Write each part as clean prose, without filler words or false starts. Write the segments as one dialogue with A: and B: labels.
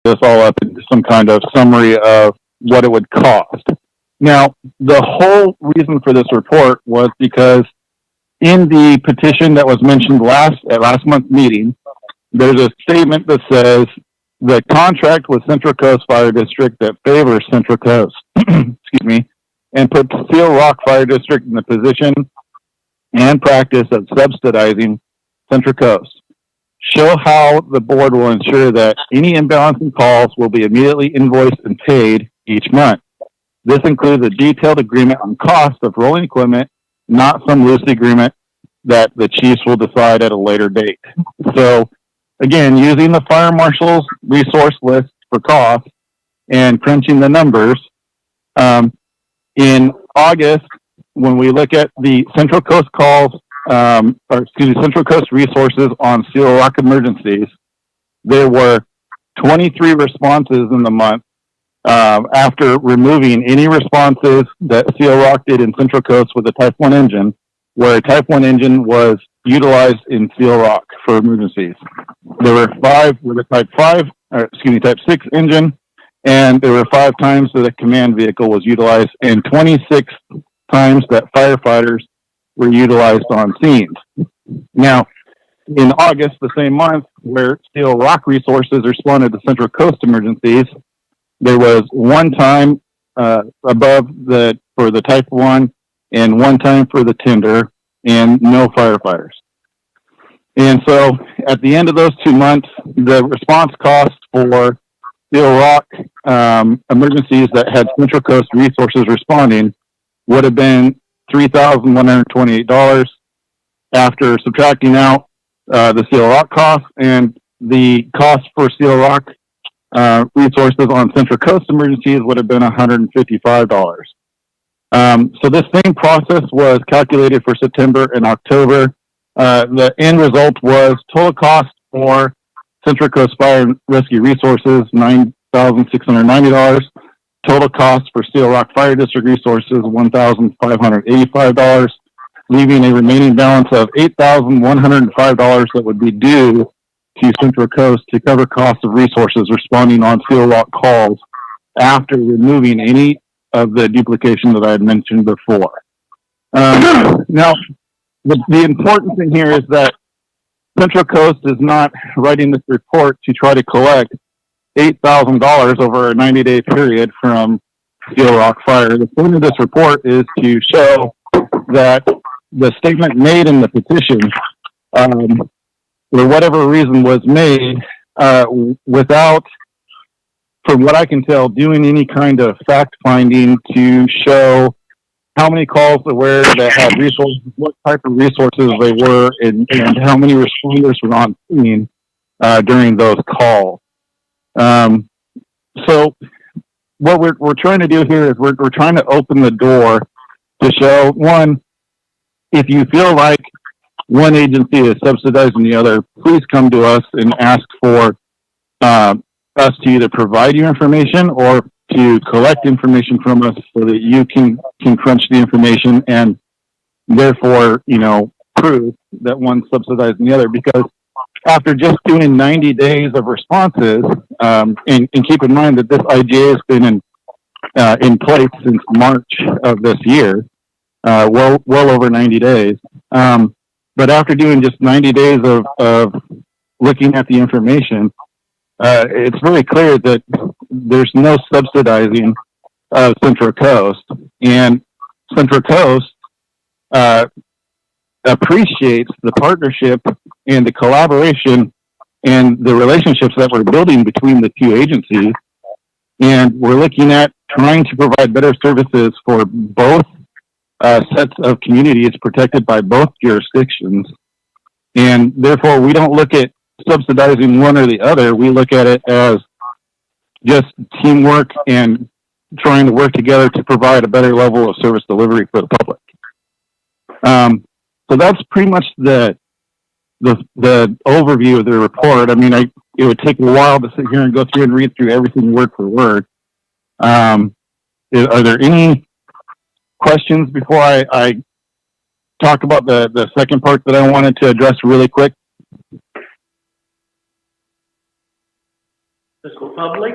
A: this all up into some kind of summary of what it would cost. Now, the whole reason for this report was because in the petition that was mentioned at last month's meeting, there's a statement that says the contract with Central Coast Fire District that favors Central Coast, excuse me, and puts Seal Rock Fire District in the position and practice of subsidizing Central Coast. Show how the board will ensure that any imbalance in calls will be immediately invoiced and paid each month. This includes a detailed agreement on cost of rolling equipment, not some loose agreement that the chiefs will decide at a later date. So, again, using the fire marshal's resource list for cost and crunching the numbers, in August, when we look at the Central Coast calls, Central Coast resources on Seal Rock emergencies, there were 23 responses in the month after removing any responses that Seal Rock did in Central Coast with a Type 1 engine, where a Type 1 engine was utilized in Seal Rock for emergencies. There were 5 with a Type 6 engine, and there were 5 times that a command vehicle was utilized, and 26 times that firefighters were utilized on scenes. Now, in August, the same month, where Seal Rock resources responded to Central Coast emergencies, there was 1 time for the Type 1 and 1 time for the tender, and no firefighters. And so at the end of those 2 months, the response cost for Seal Rock emergencies that had Central Coast resources responding would have been $3,128 after subtracting out the Seal Rock cost, and the cost for Seal Rock resources on Central Coast emergencies would have been $155. So this same process was calculated for September and October. The end result was total cost for Central Coast Fire and Rescue Resources, $9,690. Total cost for Seal Rock Fire District Resources, $1,585, leaving a remaining balance of $8,105 that would be due to Central Coast to cover costs of resources responding on Seal Rock calls after removing any of the duplication that I had mentioned before. Now, the important thing here is that Central Coast is not writing this report to try to collect $8,000 over a 90-day period from Seal Rock Fire. The point of this report is to show that the statement made in the petition, for whatever reason was made, without, from what I can tell, doing any kind of fact-finding to show how many calls there were that had resources, what type of resources they were, and how many responders were on scene during those calls. So what we're trying to do here is we're trying to open the door to show, one, if you feel like one agency is subsidizing the other, please come to us and ask for us to either provide you information or to collect information from us so that you can crunch the information and therefore, prove that one's subsidizing the other. Because after just doing 90 days of responses, and keep in mind that this IGA has been in place since March of this year, well over 90 days. But after doing just 90 days of looking at the information, it's very clear that there's no subsidizing of Central Coast, and Central Coast appreciates the partnership and the collaboration and the relationships that we're building between the two agencies. And we're looking at trying to provide better services for both sets of communities protected by both jurisdictions. And therefore, we don't look at subsidizing one or the other. We look at it as just teamwork and trying to work together to provide a better level of service delivery for the public. So that's pretty much the overview of the report. I mean, it would take a while to sit here and go through and read through everything word for word. Are there any questions before I talk about the second part that I wanted to address really quick?
B: This is public?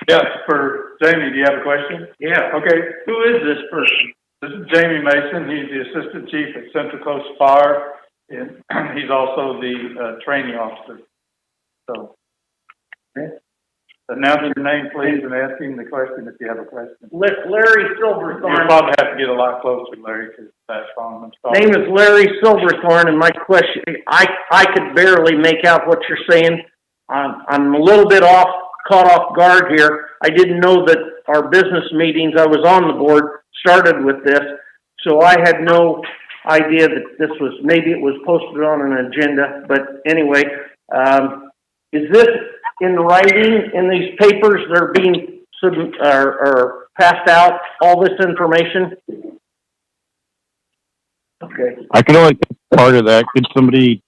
C: Yes, for Jamie, do you have a question?
B: Yeah.
C: Okay,
B: Who is this person?
C: this is Jamie Mason. He's the Assistant Chief at Central Coast Fire, and he's also the training officer. So,
B: Okay.
C: announce your name, please, and ask him the question if you have a question.
B: Larry
C: You'll
B: Silverthorne.
C: probably have to get a lot closer, Larry, because that's on. I'm sorry.
B: Name is Larry Silverthorne, and my question, I could barely make out what you're saying. I'm a little bit caught off guard here. I didn't know that our business meetings, I was on the board, started with this, so I had no idea that this was, maybe it was posted on an agenda, but anyway, is this in writing in these papers that are being or passed out, all this information? Okay.
A: I can only get part of that. Could somebody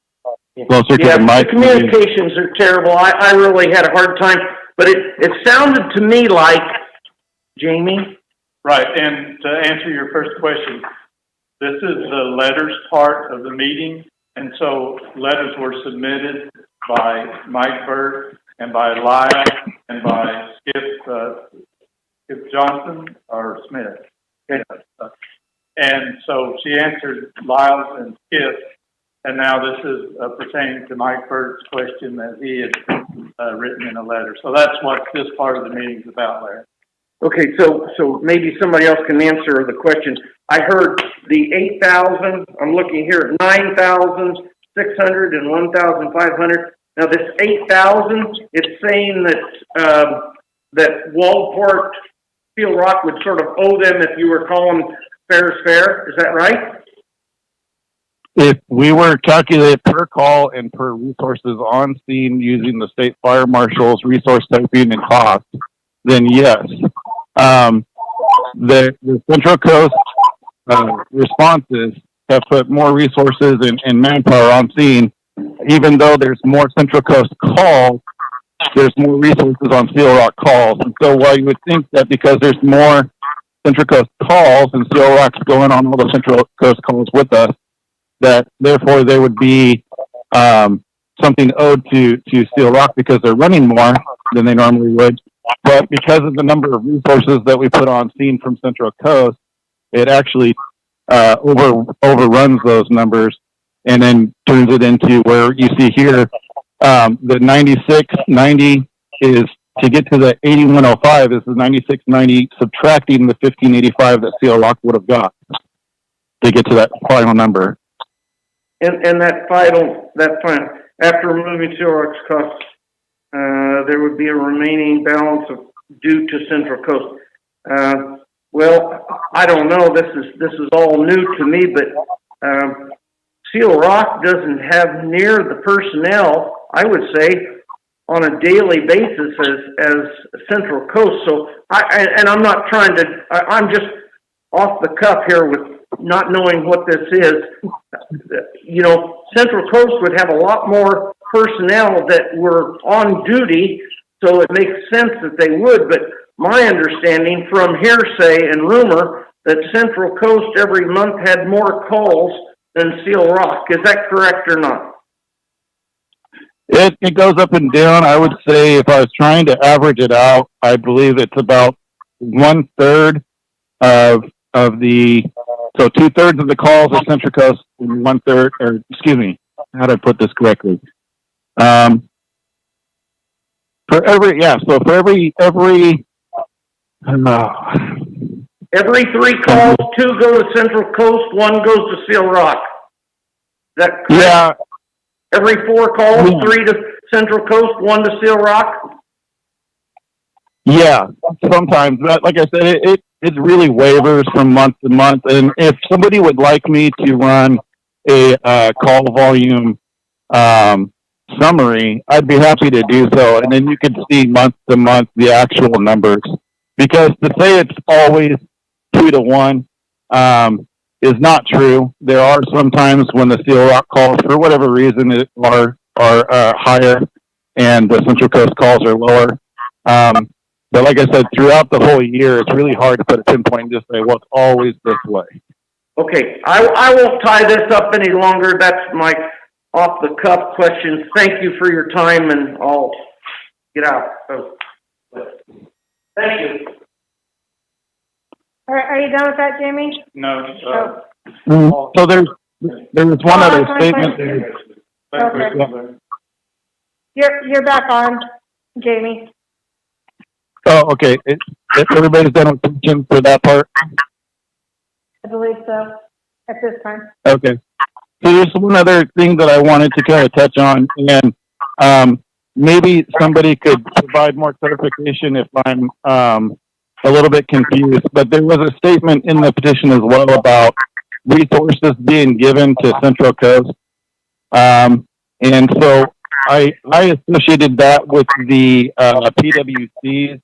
A: closer to
B: Yeah,
A: the
B: the
A: mic?
B: communications are terrible. I really had a hard time, but it sounded to me like, Jamie?
C: Right, and to answer your first question, this is the letters part of the meeting, and so letters were submitted by Mike Burt and by Lyle and by Skip Johnson or Smith. And so she answered Lyle's and Skip, and now this is pertaining to Mike Burt's question that he had written in a letter. So that's what this part of the meeting is about, Larry.
B: Okay, so maybe somebody else can answer the question. I heard the 8,000, I'm looking here at 9,600 and 1,500. Now this 8,000, it's saying that, that Waldport Steel Rock would sort of owe them if you were calling fair's fair. Is that right?
A: If we were calculated per call and per resources on scene using the state fire marshal's resource typing and cost, then yes. The Central Coast responses have put more resources and manpower on scene. Even though there's more Central Coast calls, there's more resources on Steel Rock calls. And so while you would think that because there's more Central Coast calls and Steel Rock's going on all the Central Coast calls with us, that therefore there would be something owed to Steel Rock because they're running more than they normally would. But because of the number of resources that we put on scene from Central Coast, it actually overruns those numbers and then turns it into where you see here, the 9690 is to get to the 8105 is the 9690 subtracting the 1585 that Steel Rock would have got to get to that final number.
B: And that final, after removing Steel Rock's costs, there would be a remaining balance due to Central Coast. Well, I don't know. This is all new to me, but Steel Rock doesn't have near the personnel, I would say, on a daily basis as Central Coast. So I'm not trying to. I'm just off the cuff here with not knowing what this is. You know, Central Coast would have a lot more personnel that were on duty, so it makes sense that they would, but my understanding from hearsay and rumor that Central Coast every month had more calls than Steel Rock. Is that correct or not?
A: It goes up and down. I would say if I was trying to average it out, I believe it's about 1/3 of the, so 2/3 of the calls are Central Coast and 1/3, or excuse me, how do I put this correctly? For every
B: 3 calls, 2 go to Central Coast, 1 goes to Steel Rock. Is that correct?
A: Yeah.
B: Every 4 calls, 3 to Central Coast, 1 to Steel Rock?
A: Yeah, sometimes. But like I said, it really wavers from month to month. And if somebody would like me to run a call volume summary, I'd be happy to do so. And then you can see month to month the actual numbers. Because to say it's always 2 to 1 is not true. There are some times when the Steel Rock calls, for whatever reason, are higher, and the Central Coast calls are lower. But like I said, throughout the whole year, it's really hard to put a pinpoint and just say, well, it's always this way.
B: Okay, I won't tie this up any longer. That's my off-the-cuff questions. Thank you for your time, and I'll get out. So, thank you.
D: All right, are you done with that, Jamie?
C: No,
A: So there was one
D: Oh,
A: other
D: that's my
A: statement
D: question.
A: there.
D: Okay. You're back on, Jamie.
A: Oh, okay. Everybody's done with questions for that part?
D: I believe so, at this time.
A: Okay. So there's one other thing that I wanted to kind of touch on, and maybe somebody could provide more clarification if I'm a little bit confused. But there was a statement in the petition as well about resources being given to Central Coast, and so I associated that with the PWCs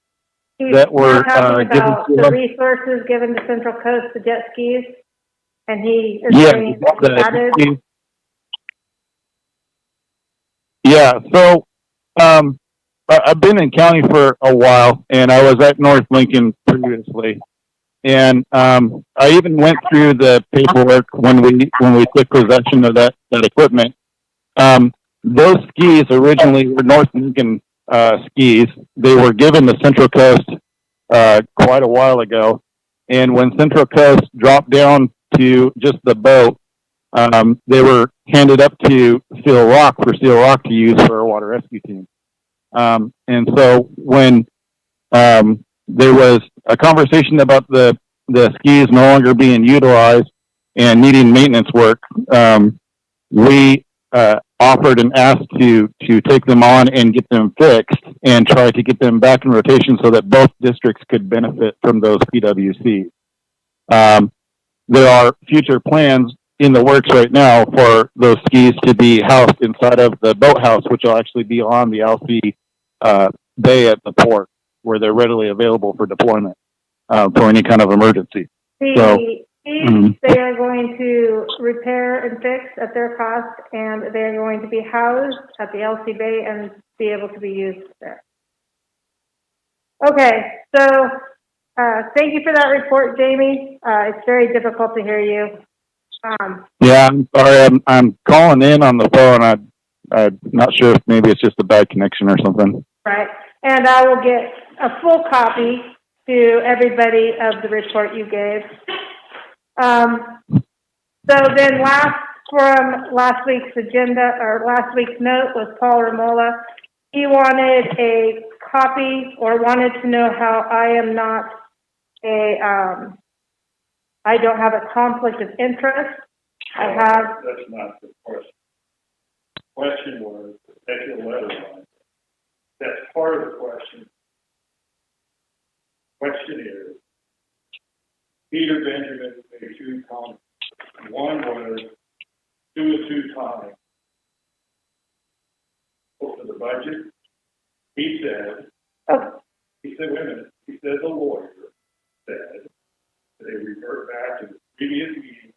D: He's
A: that were
D: not talking
A: given
D: about
A: to
D: the
A: us.
D: resources given to Central Coast, the jet skis, and he is
A: Yeah,
D: saying that he added.
A: Yeah, so I've been in county for a while, and I was at North Lincoln previously, and I even went through the paperwork when we took possession of that equipment. Those skis originally were North Lincoln skis. They were given to Central Coast quite a while ago, and when Central Coast dropped down to just the boat, they were handed up to Seal Rock for Seal Rock to use for a water rescue team. And so when there was a conversation about the skis no longer being utilized and needing maintenance work, we offered and asked to take them on and get them fixed and try to get them back in rotation so that both districts could benefit from those PWCs. There are future plans in the works right now for those skis to be housed inside of the boathouse, which will actually be on the Alfie bay at the port, where they're readily available for deployment for any kind of emergency.
D: The skis, they are going to repair and fix at their cost, and they're going to be housed at the LC Bay and be able to be used there. Okay, so thank you for that report, Jamie. It's very difficult to hear you.
A: Yeah, I'm sorry. I'm calling in on the phone. I'm not sure if maybe it's just a bad connection or something.
D: Right, and I will get a full copy to everybody of the report you gave. So then from last week's agenda, or last week's note, was Paul Ramola. He wanted a copy, or wanted to know how I am not I don't have a conflict of interest. I have.
C: That's not the question. The question was, take your letter on it. That's part of the question. Question is, Peter Benjamin made two comments. One was, do a two-time. For the budget, he said, wait a minute, he said the lawyer said they revert back to the previous meeting.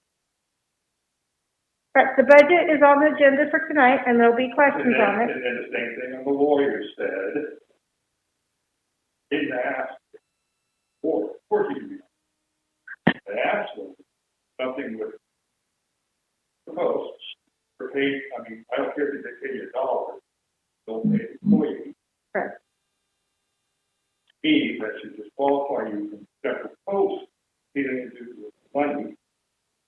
D: Right, the budget is on the agenda for tonight, and there'll be questions on it.
C: And then the same thing the lawyer said. Didn't ask for you. They asked for something with the posts for paid. I mean, I don't care if they pay you $1. Don't pay the employee.
D: Right.
C: That should disqualify you from separate posts dealing with money.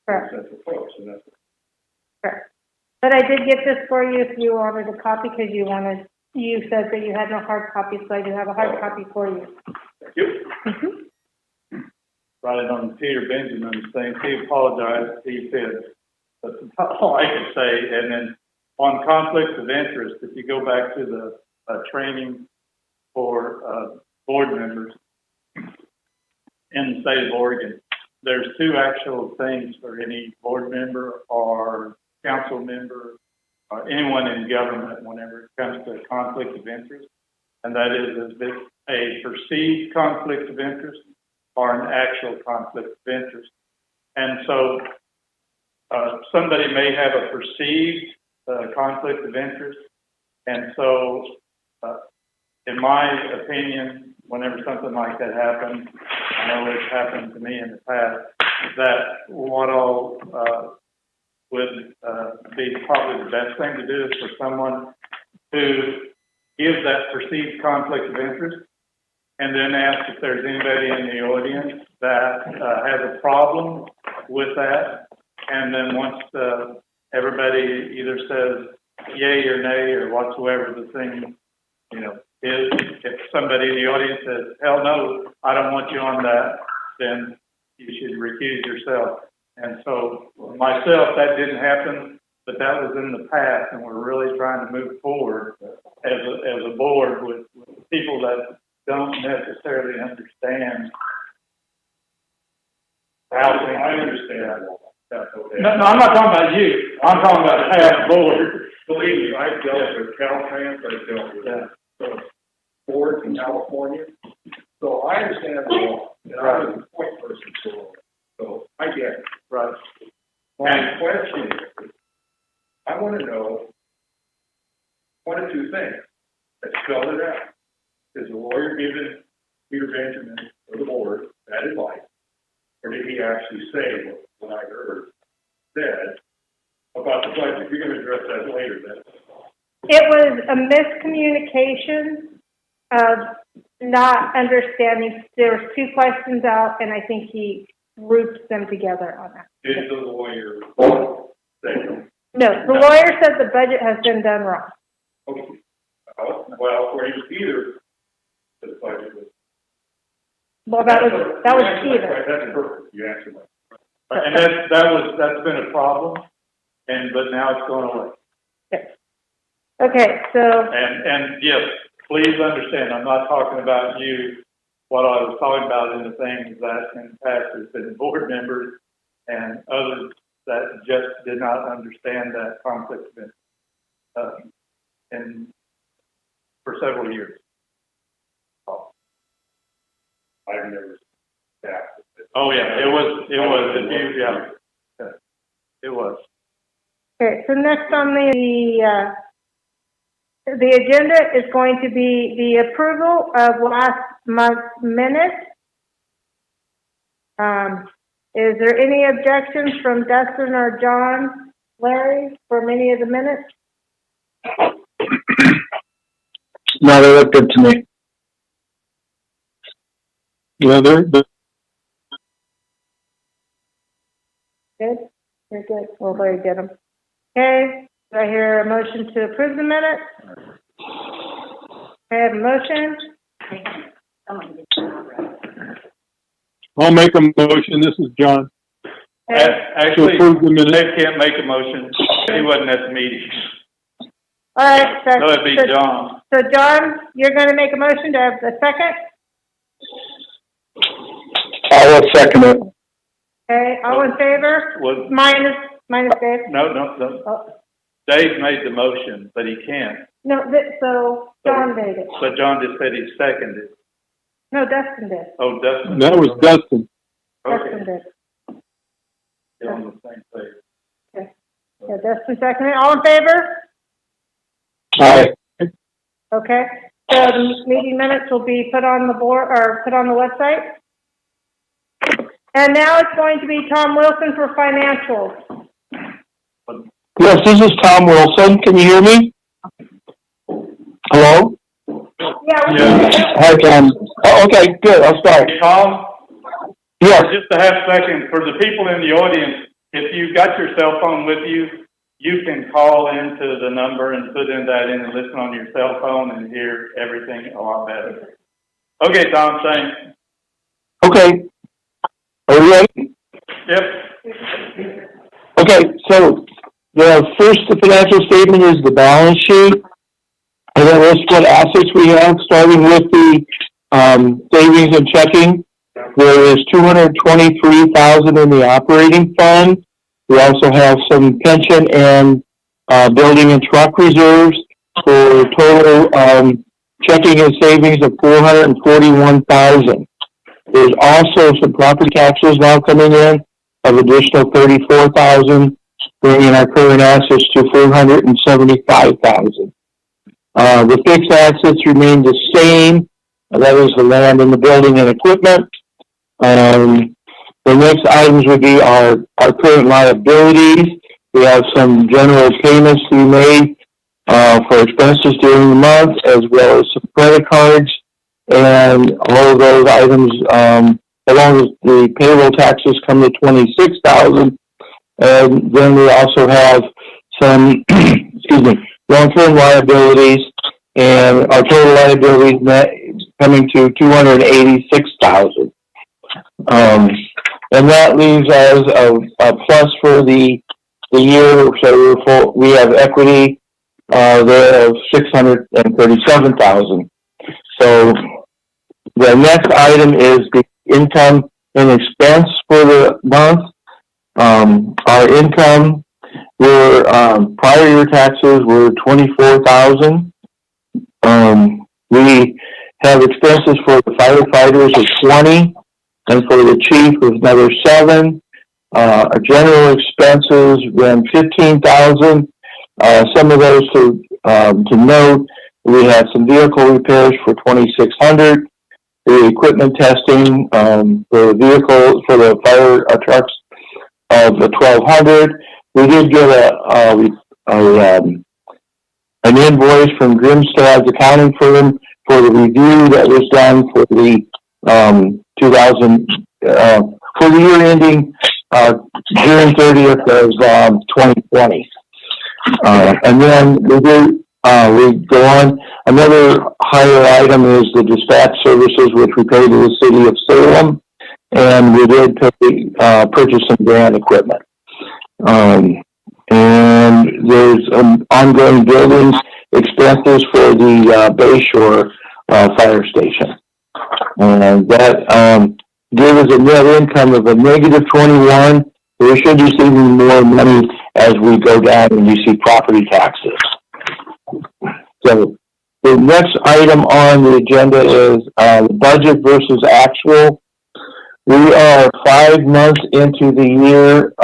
D: Correct.
C: Central posts, and that's
D: Correct. But I did get this for you if you wanted a copy, because you said that you had no hard copy, so I do have a hard copy for you.
C: Thank you.
D: Mm-hmm.
C: Right on Peter Benjamin's thing. He apologized. He said, that's all I can say. And then on conflicts of interest, if you go back to the training for board members in the state of Oregon, there's two actual things for any board member or council member or anyone in government whenever it comes to a conflict of interest. And that is a perceived conflict of interest or an actual conflict of interest. And so somebody may have a perceived conflict of interest. And so in my opinion, whenever something like that happens, I know it's happened to me in the past, that what all would be probably the best thing to do is for someone who give that perceived conflict of interest, and then ask if there's anybody in the audience that has a problem with that. And then once everybody either says yay or nay or whatsoever the thing, you know, is, if somebody in the audience says, hell no, I don't want you on that, then you should recuse yourself. And so myself, that didn't happen, but that was in the past, and we're really trying to move forward as a board with people that don't necessarily understand how things. I understand. No, I'm not talking about you. I'm talking about the past board.
E: Believe me, I've dealt with Caltrans, I've dealt with boards in California, so I understand the law, and I was a point person for a while, so I get it.
C: Right.
E: My question is, I want to know one of two things. Let's spell it out. Is the lawyer giving Peter Benjamin or the board that advice, or did he actually say what I heard said about the budget? You're going to address that later, then.
D: It was a miscommunication of not understanding. There was two questions out, and I think he grouped them together on that.
E: Did the lawyer say no?
D: No, the lawyer said the budget has been done wrong.
E: Okay. Well, according to Peter, the budget was.
D: Well, that was Peter.
E: That's perfect. You answered my.
C: And that's been a problem, but now it's going away.
D: Okay, so.
C: And yes, please understand, I'm not talking about you. What I was talking about in the things that in the past has been board members and others that just did not understand that conflict of interest, and for several years.
E: I've never seen that.
C: Oh yeah, it was, yeah, it was.
D: Okay, so next on the agenda is going to be the approval of last month's minutes. Is there any objections from Dustin or John, Larry, for any of the minutes?
A: No, they look good to me. Yeah, they're
D: Good? Very good. We'll very get them. Okay, do I hear a motion to approve the minutes? I have a motion.
A: I'll make a motion. This is John.
D: Okay.
C: Actually,
A: To approve the minutes.
C: Dave can't make a motion. He wasn't at the meeting.
D: All right,
C: So it'd be John.
D: So John, you're going to make a motion to have the second?
A: I will second it.
D: Okay, all in favor?
C: Was,
D: Minus Dave?
C: no.
D: Oh.
C: Dave made the motion, but he can't.
D: No, so John made it.
C: So John just said he seconded.
D: No, Dustin did.
C: Oh, Dustin.
A: That was Dustin.
D: Dustin
C: Okay,
D: did.
C: they're on the same page.
D: Yeah, Dustin seconded. All in favor?
A: Aye.
D: Okay. So the meeting minutes will be put on the board, or put on the website. And now it's going to be Tom Wilson for financials.
A: Yes, this is Tom Wilson. Can you hear me? Hello?
D: Yeah.
C: Yeah.
A: Hi, Tom. Oh, okay, good. I'll start.
C: Hey, Tom,
A: Yes.
C: just a half second, for the people in the audience, if you've got your cell phone with you, you can call into the number and put in that in and listen on your cell phone and hear everything a lot better. Okay, Tom, thanks.
A: Okay. Are you ready?
C: Yep.
A: Okay, so the first financial statement is the balance sheet. And then lists what assets we have, starting with the savings and checking. There is $223,000 in the operating fund. We also have some pension and building and truck reserves for total checking and savings of $441,000. There's also some property taxes now coming in of additional $34,000, bringing our current assets to $475,000. The fixed assets remain the same. That is the land and the building and equipment. The next items would be our current liabilities. We have some general payments to be made
F: for expenses during the month, as well as some credit cards, and all of those items, along with the payroll taxes, come to $26,000. And then we also have some, excuse me, long-term liabilities, and our total liabilities net coming to $286,000. And that leaves us a plus for the year. So we have equity there of $637,000. So the next item is the income and expense for the month. Our income were prior year taxes were $24,000. We have expenses for the firefighters of $20,000, and for the chief was another $7,000. Our general expenses ran $15,000. Some of those to note, we had some vehicle repairs for $2,600. The equipment testing for the vehicle for the fire trucks of the $1,200. We did get an invoice from Grimstad's accounting firm for the review that was done for the for the year ending June 30th of 2020. And then we go on. Another higher item is the dispatch services, which we pay to the city of Salem, and we did purchase some grant equipment. And there's ongoing buildings expenses for the Bayshore fire station. And that gives us a net income of a negative 21. We should be receiving more money as we go down and you see property taxes. So the next item on the agenda is the budget versus actual. We are 5 months into the year,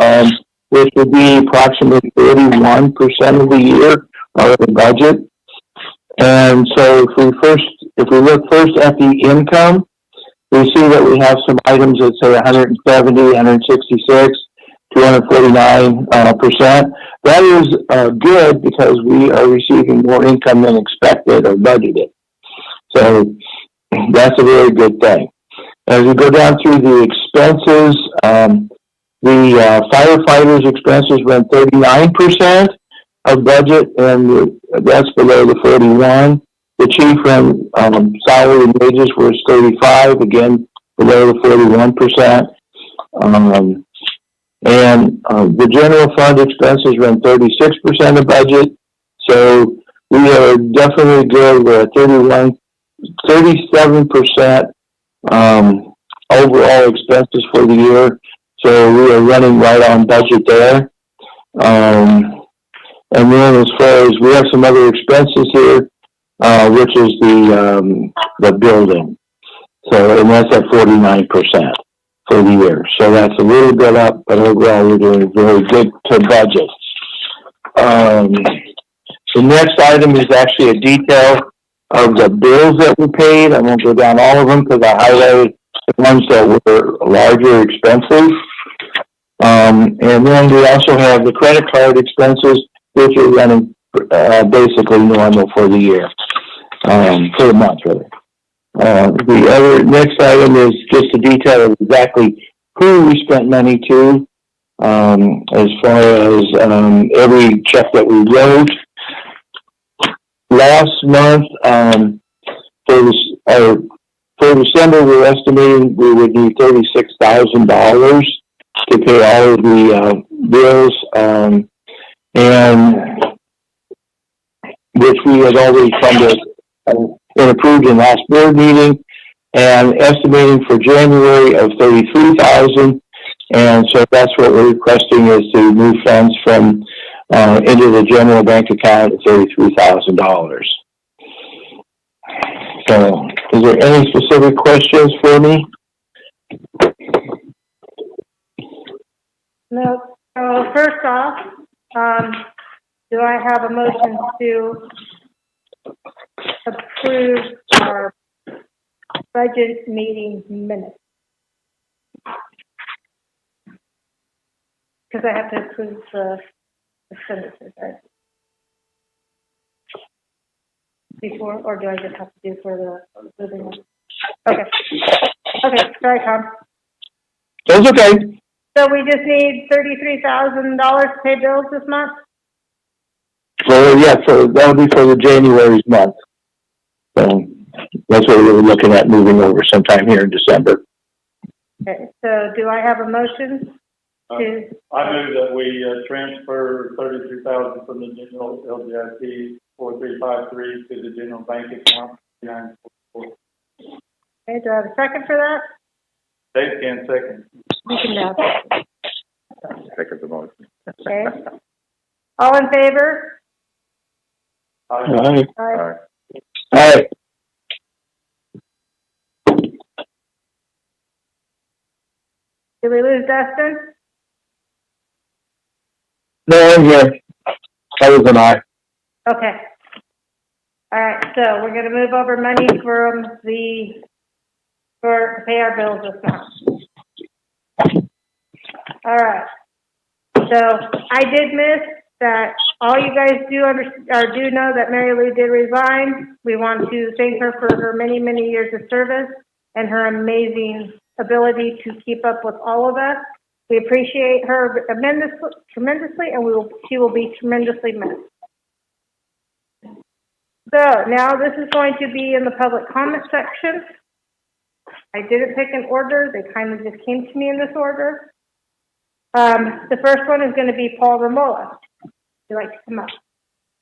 F: which would be approximately 31% of the year of the budget. And so if we look first at the income, we see that we have some items that say 170, 166, 249%. That is good because we are receiving more income than expected or budgeted. So that's a very good thing. As we go down through the expenses, the firefighters' expenses ran 39% of budget, and that's below the 41. The chief ran salary and wages was 35, again below the 41%. And the general fund expenses ran 36% of budget, so we are definitely good. We're at 37% overall expenses for the year, so we are running right on budget there. And then as far as we have some other expenses here, which is the building, so and that's at 49% for the year. So that's a little bit up, but overall we're doing very good to budget. The next item is actually a detail of the bills that were paid. I won't go down all of them because I highlighted the ones that were larger expenses. And then we also have the credit card expenses, which are running basically normal for the year, for the month, really. The other next item is just a detail of exactly who we spent money to, as far as every check that we wrote. Last month, for December, we're estimating we would need $36,000 to pay all of the bills, and which we had already funded and approved in last board meeting, and estimating for January of $33,000. And so that's what we're requesting, is to move funds from into the general bank account at $33,000. So, is there any specific questions for me?
D: No. So first off, do I have a motion to approve our budget meeting minutes? Because I have to approve the sentences, right? before, or do I just have to do for the living one? Okay. Okay, sorry, Tom.
F: That's okay.
D: So we just need $33,000 to pay bills this month?
F: So that'll be for the January's month. So that's what we were looking at moving over sometime here in December.
D: Okay, so do I have a motion to?
C: I move that we transfer $33,000 from the general LGIP 4353 to the general bank account 944.
D: Okay, do I have a second for that?
C: Dave can second.
D: You can now.
E: Second the motion.
D: Okay. All in favor?
F: All right.
D: Aye.
F: All right.
D: Did we lose Dustin?
F: No, I'm here. That was an aye.
D: Okay. All right, so we're gonna move over money from to pay our bills this month. All right. So I did miss that all you guys do know that Mary Lou did resign. We want to thank her for her many, many years of service and her amazing ability to keep up with all of us. We appreciate her tremendously, and she will be tremendously missed. So now this is going to be in the public comment section. I didn't pick an order. They kind of just came to me in this order. The first one is going to be Paul Ramola. Would you like to come up?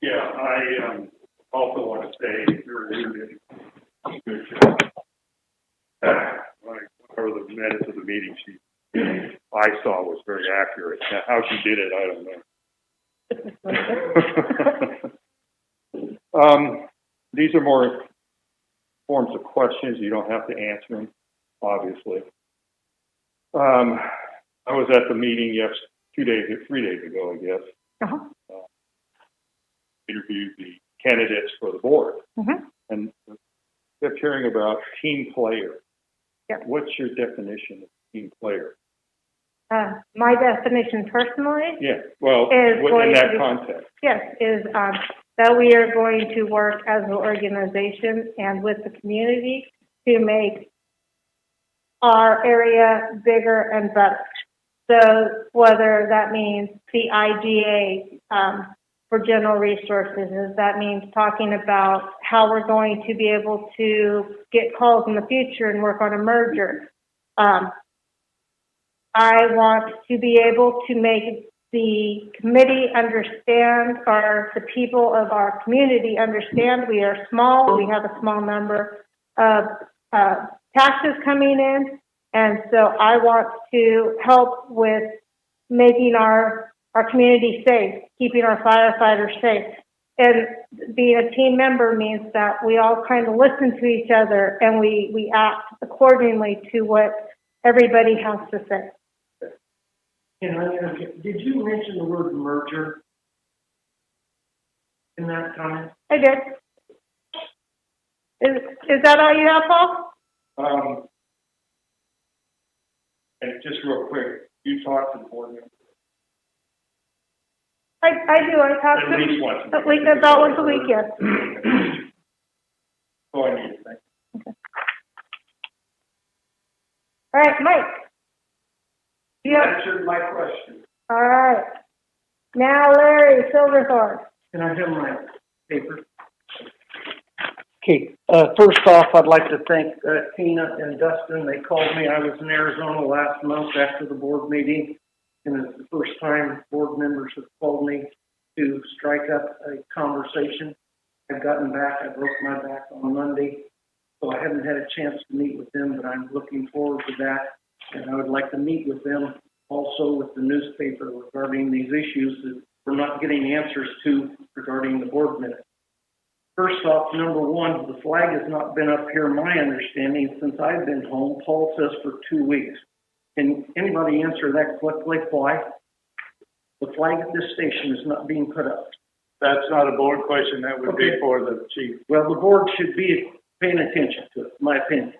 E: Yeah, I also want to say you're doing a good job. Or the minutes of the meeting I saw was very accurate. Now, how she did it, I don't know. These are more forms of questions. You don't have to answer them, obviously. I was at the meeting 3 days ago, I guess.
D: Uh-huh.
E: Interviewed the candidates for the board.
D: Mm-hmm.
E: And kept hearing about team player.
D: Yep.
E: What's your definition of team player?
D: My definition personally,
E: Yeah, well,
D: is
E: in that context.
D: yes, is that we are going to work as an organization and with the community to make our area bigger and better. So whether that means the IGA for general resources, that means talking about how we're going to be able to get calls in the future and work on a merger. I want to be able to make the committee understand, or the people of our community understand we are small, we have a small number of taxes coming in, and so I want to help with making our community safe, keeping our firefighters safe. And being a team member means that we all kind of listen to each other and we act accordingly to what everybody has to say.
B: Did you mention the word merger in that comment?
D: I did. Is that all you have, Paul?
E: And just real quick, you talked to the board members.
D: I do. I talk
E: At least once a
D: to
E: week.
D: about once a week, yes.
E: So I need to thank you.
D: Okay. All right, Mike.
E: You answered my question.
D: All right. Now, Larry Silverthorne.
B: Can I have my paper?
G: Okay, first off, I'd like to thank Tina and Dustin. They called me. I was in Arizona last month after the board meeting, and it's the first time board members have called me to strike up a conversation. I've gotten back. I broke my back on Monday, so I haven't had a chance to meet with them, but I'm looking forward to that, and I would like to meet with them also with the newspaper regarding these issues that we're not getting answers to regarding the board minutes. First off, number one, the flag has not been up here, my understanding, since I've been home. Paul says for 2 weeks. Can anybody answer that quickly? Why? The flag at this station is not being put up.
C: That's not a board question. That would be for the chief.
G: Well, the board should be paying attention to it, in my opinion.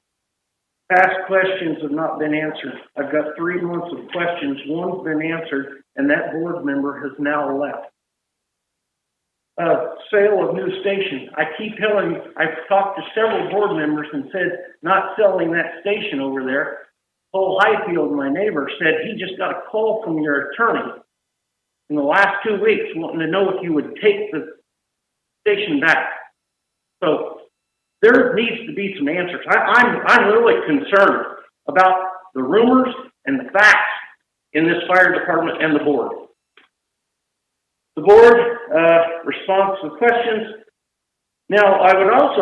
G: Past questions have not been answered. I've got 3 months of questions. One's been answered, and that board member has now left. sale of new station. I keep telling, I've talked to several board members and said, not selling that station over there. Paul Highfield, my neighbor, said he just got a call from your attorney in the last 2 weeks wanting to know if you would take the station back. So there needs to be some answers. I'm really concerned about the rumors and the facts in this fire department and the board. The board responds to questions. Now, I don't know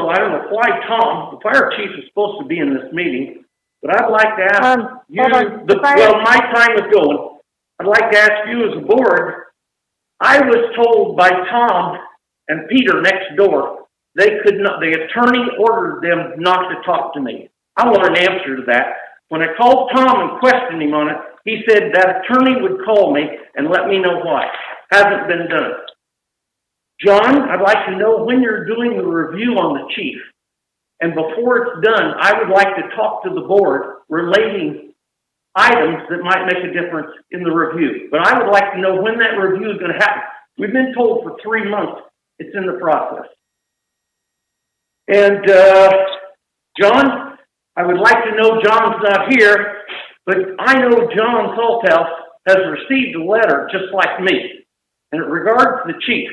G: why Tom, the fire chief, is supposed to be in this meeting, but I'd like to ask you, well, my time is going. I'd like to ask you as a board, I was told by Tom and Peter next door, they could not, the attorney ordered them not to talk to me. I want an answer to that. When I called Tom and questioned him on it, he said that attorney would call me and let me know why. Hasn't been done. John, I'd like to know when you're doing the review on the chief. And before it's done, I would like to talk to the board relating items that might make a difference in the review. But I would like to know when that review is going to happen. We've been told for 3 months it's in the process. And, John, I would like to know John's not here, but I know John Salthouse has received a letter just like me. And it regards the chief.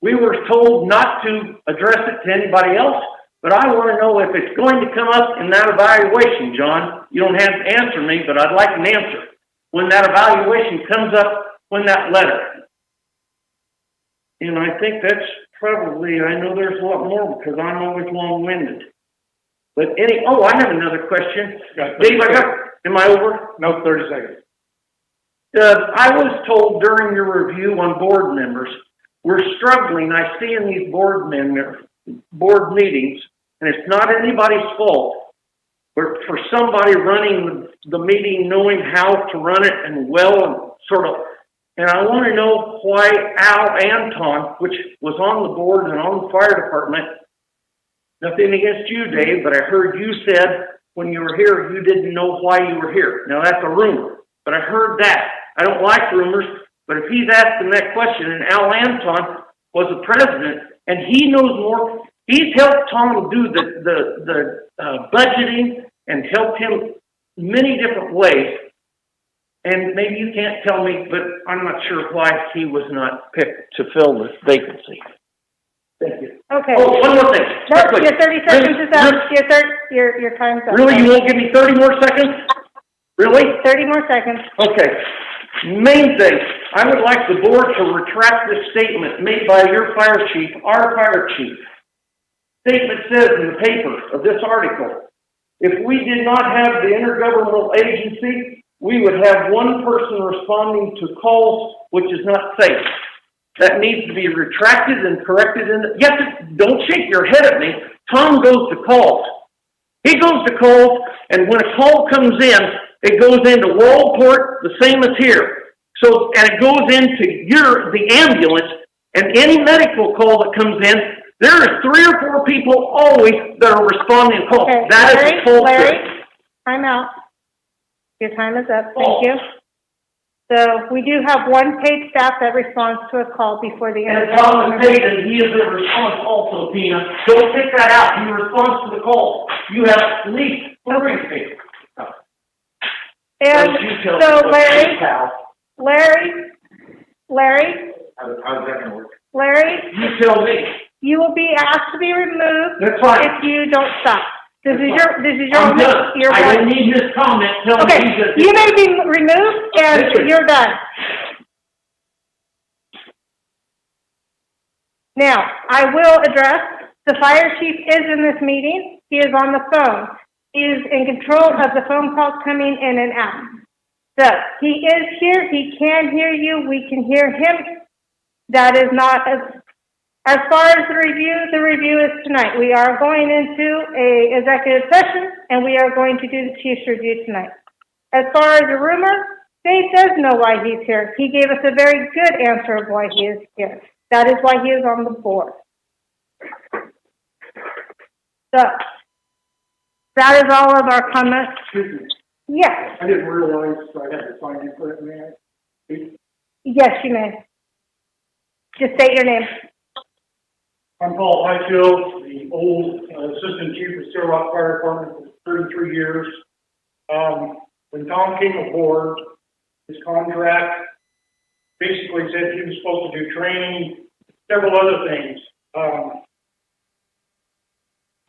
G: We were told not to address it to anybody else, but I want to know if it's going to come up in that evaluation, John. You don't have to answer me, but I'd like an answer. When that evaluation comes up, when that letter. And I think that's probably, I know there's a lot more because I'm always long-winded. But I have another question. Dave, am I over?
C: No, 30 seconds.
G: I was told during your review on board members, we're struggling. I see in these board meetings, and it's not anybody's fault, but for somebody running the meeting, knowing how to run it and and I want to know why Al Anton, which was on the board and on the fire department, nothing against you, Dave, but I heard you said when you were here, you didn't know why you were here. Now that's a rumor, but I heard that. I don't like rumors, but if he's asking that question, and Al Anton was the president, and he knows more, he's helped Tom do the budgeting and helped him many different ways. And maybe you can't tell me, but I'm not sure why he was not picked to fill this vacancy. Thank you.
D: Okay.
G: Oh, one more thing.
D: No, your 30 seconds is up. Your time's up.
G: Really? You won't give me 30 more seconds? Really?
D: 30 more seconds.
G: Okay. Main thing, I would like the board to retract this statement made by your fire chief, our fire chief. Statement says in the paper of this article, if we did not have the intergovernmental agency, we would have one person responding to calls, which is not safe. That needs to be retracted and corrected. Yes, don't shake your head at me. Tom goes to calls. He goes to calls, and when a call comes in, it goes into Wallport, the same as here. So, and it goes into the ambulance, and any medical call that comes in, there are 3 or 4 people always that are responding to calls.
D: Okay,
G: That is a false
D: Larry,
G: statement.
D: time out. Your time is up. Thank you. So we do have one paid staff that responds to a call before the end.
G: And Tom is paid, and he is in response also, Tina. Don't take that out. He responds to the call. You have at least 3 people.
D: And so Larry,
E: How's that gonna work?
D: Larry,
G: You tell me.
D: you will be asked to be removed
G: That's fine.
D: if you don't stop. This is your
G: I'm done.
D: your
G: I don't need his comment. Tell me
D: Okay,
G: he's
D: you may be removed and
G: Listen.
D: you're done. Now, I will address, the fire chief is in this meeting. He is on the phone. He is in control of the phone calls coming in and out. So, he is here. He can hear you. We can hear him. That is not as far as the review is tonight. We are going into a executive session, and we are going to do the chief's review tonight. As far as the rumor, Dave does know why he's here. He gave us a very good answer of why he is here. That is why he is on the board. So, that is all of our comments.
E: Excuse me,
D: Yes,
E: I didn't realize I had to sign in for it, man.
D: yes, you may. Just state your name.
H: I'm Paul Highfield, the old Assistant Chief of Steel Rock Fire Department for 33 years. When Tom came aboard, his contract basically said he was supposed to do training, several other things.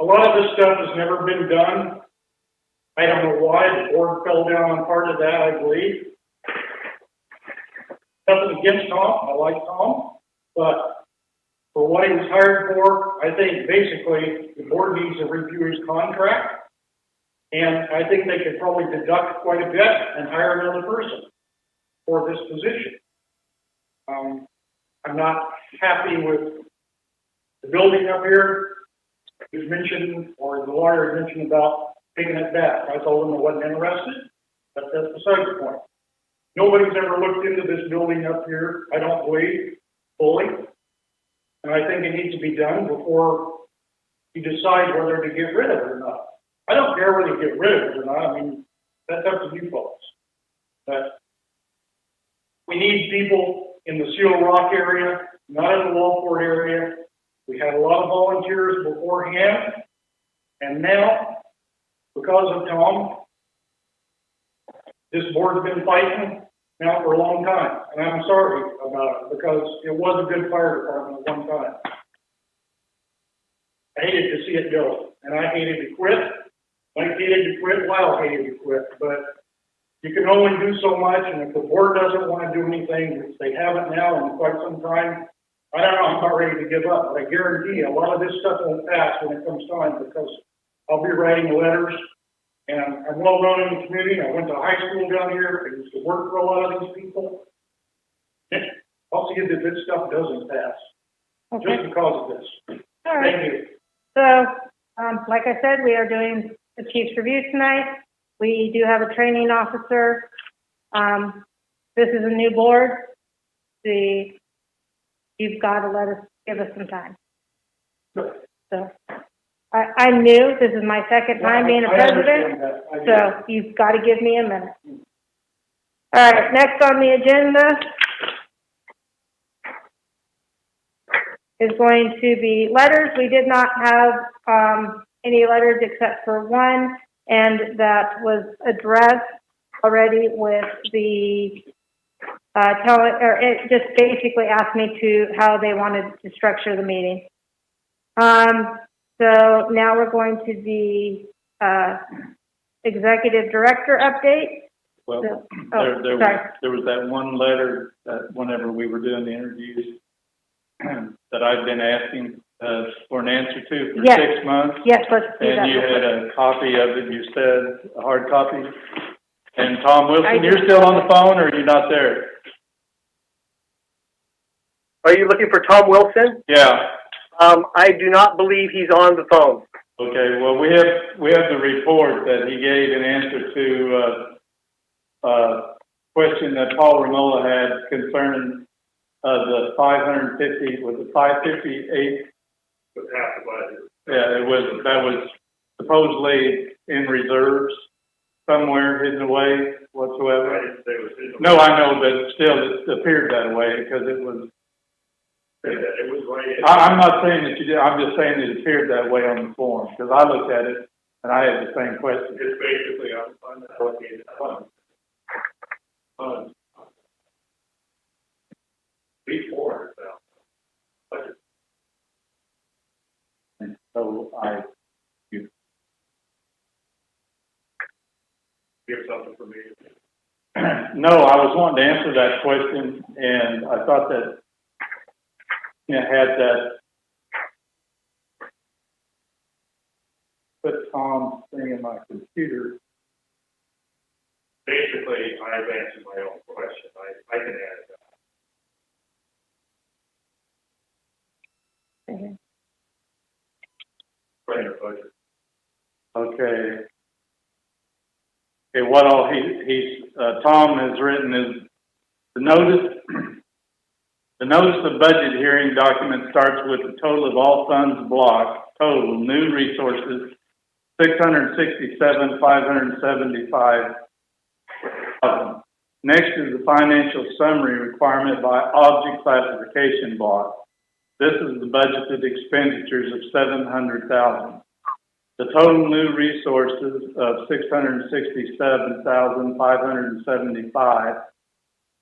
H: A lot of this stuff has never been done. I don't know why. The board fell down on part of that, I believe. Nothing against Tom. I like Tom. But for what he was hired for, I think basically the board needs to review his contract. And I think they could probably deduct quite a bit and hire another person for this position. I'm not happy with the building up here. It was mentioned, or the lawyer mentioned about taking it back. I told him I wasn't interested, but that's beside the point. Nobody's ever looked into this building up here, I don't believe, fully. And I think it needs to be done before you decide whether to get rid of it or not. I don't care whether you get rid of it or not. I mean, that's up to you folks. But we need people in the Seal Rock area, not in the Wallport area. We had a lot of volunteers beforehand, and now, because of Tom, this board's been fighting now for a long time, and I'm sorry about it, because it was a good fire department at one time. I hated to see it go, and I hated to quit. Mike hated to quit, Lyle hated to quit, but you can only do so much, and if the board doesn't want to do anything, which they haven't now in quite some time, I don't know, I'm not ready to give up, but I guarantee you, a lot of this stuff won't pass when it comes time, because I'll be writing letters, and I'm well known in the community. I went to high school down here. I used to work for a lot of these people. I'll see that this stuff doesn't pass, just because of this.
D: All right.
H: Thank you.
D: So, like I said, we are doing the chief's review tonight. We do have a training officer. This is a new board. You've got to give us some time. So, I'm new. This is my second time being a president. So you've got to give me a minute. All right, next on the agenda is going to be letters. We did not have any letters except for one, and that was addressed already with the it just basically asked me to how they wanted to structure the meeting. So now we're going to the executive director update.
C: Well,
D: So,
C: there was that one letter that whenever we were doing the interviews that I've been asking for an answer to for 6 months.
D: Yes, let's do that.
C: And you had a copy of it, you said, a hard copy. And Tom Wilson,
D: I
C: you're still on the phone, or are you not there?
I: Are you looking for Tom Wilson?
C: Yeah.
I: I do not believe he's on the phone.
C: Okay, well, we have the report that he gave in answer to a question that Paul Ramola had concerning the 550, was it 558?
E: With half the budget.
C: Yeah, that was supposedly in reserves somewhere hidden away whatsoever.
E: I didn't say it was hidden.
C: No, I know, but still it appeared that way because it was.
E: It was right.
C: I'm not saying that you did. I'm just saying it appeared that way on the form because I looked at it and I had the same question.
E: It's basically unallocated funds. $400,000 budget.
C: And so
E: You have something for me?
C: no, I was wanting to answer that question, and I thought that had that put Tom's thing in my computer.
E: Basically, I've answered my own question. I can add it.
D: Okay.
E: Planner budget.
C: Okay. Okay, what all he's Tom has written is the notice. The notice of budget hearing document starts with the total of all funds blocked, total new resources, 667,575. Next is the financial summary requirement by object classification block, This is the budgeted expenditures of $700,000. The total new resources of $667,575.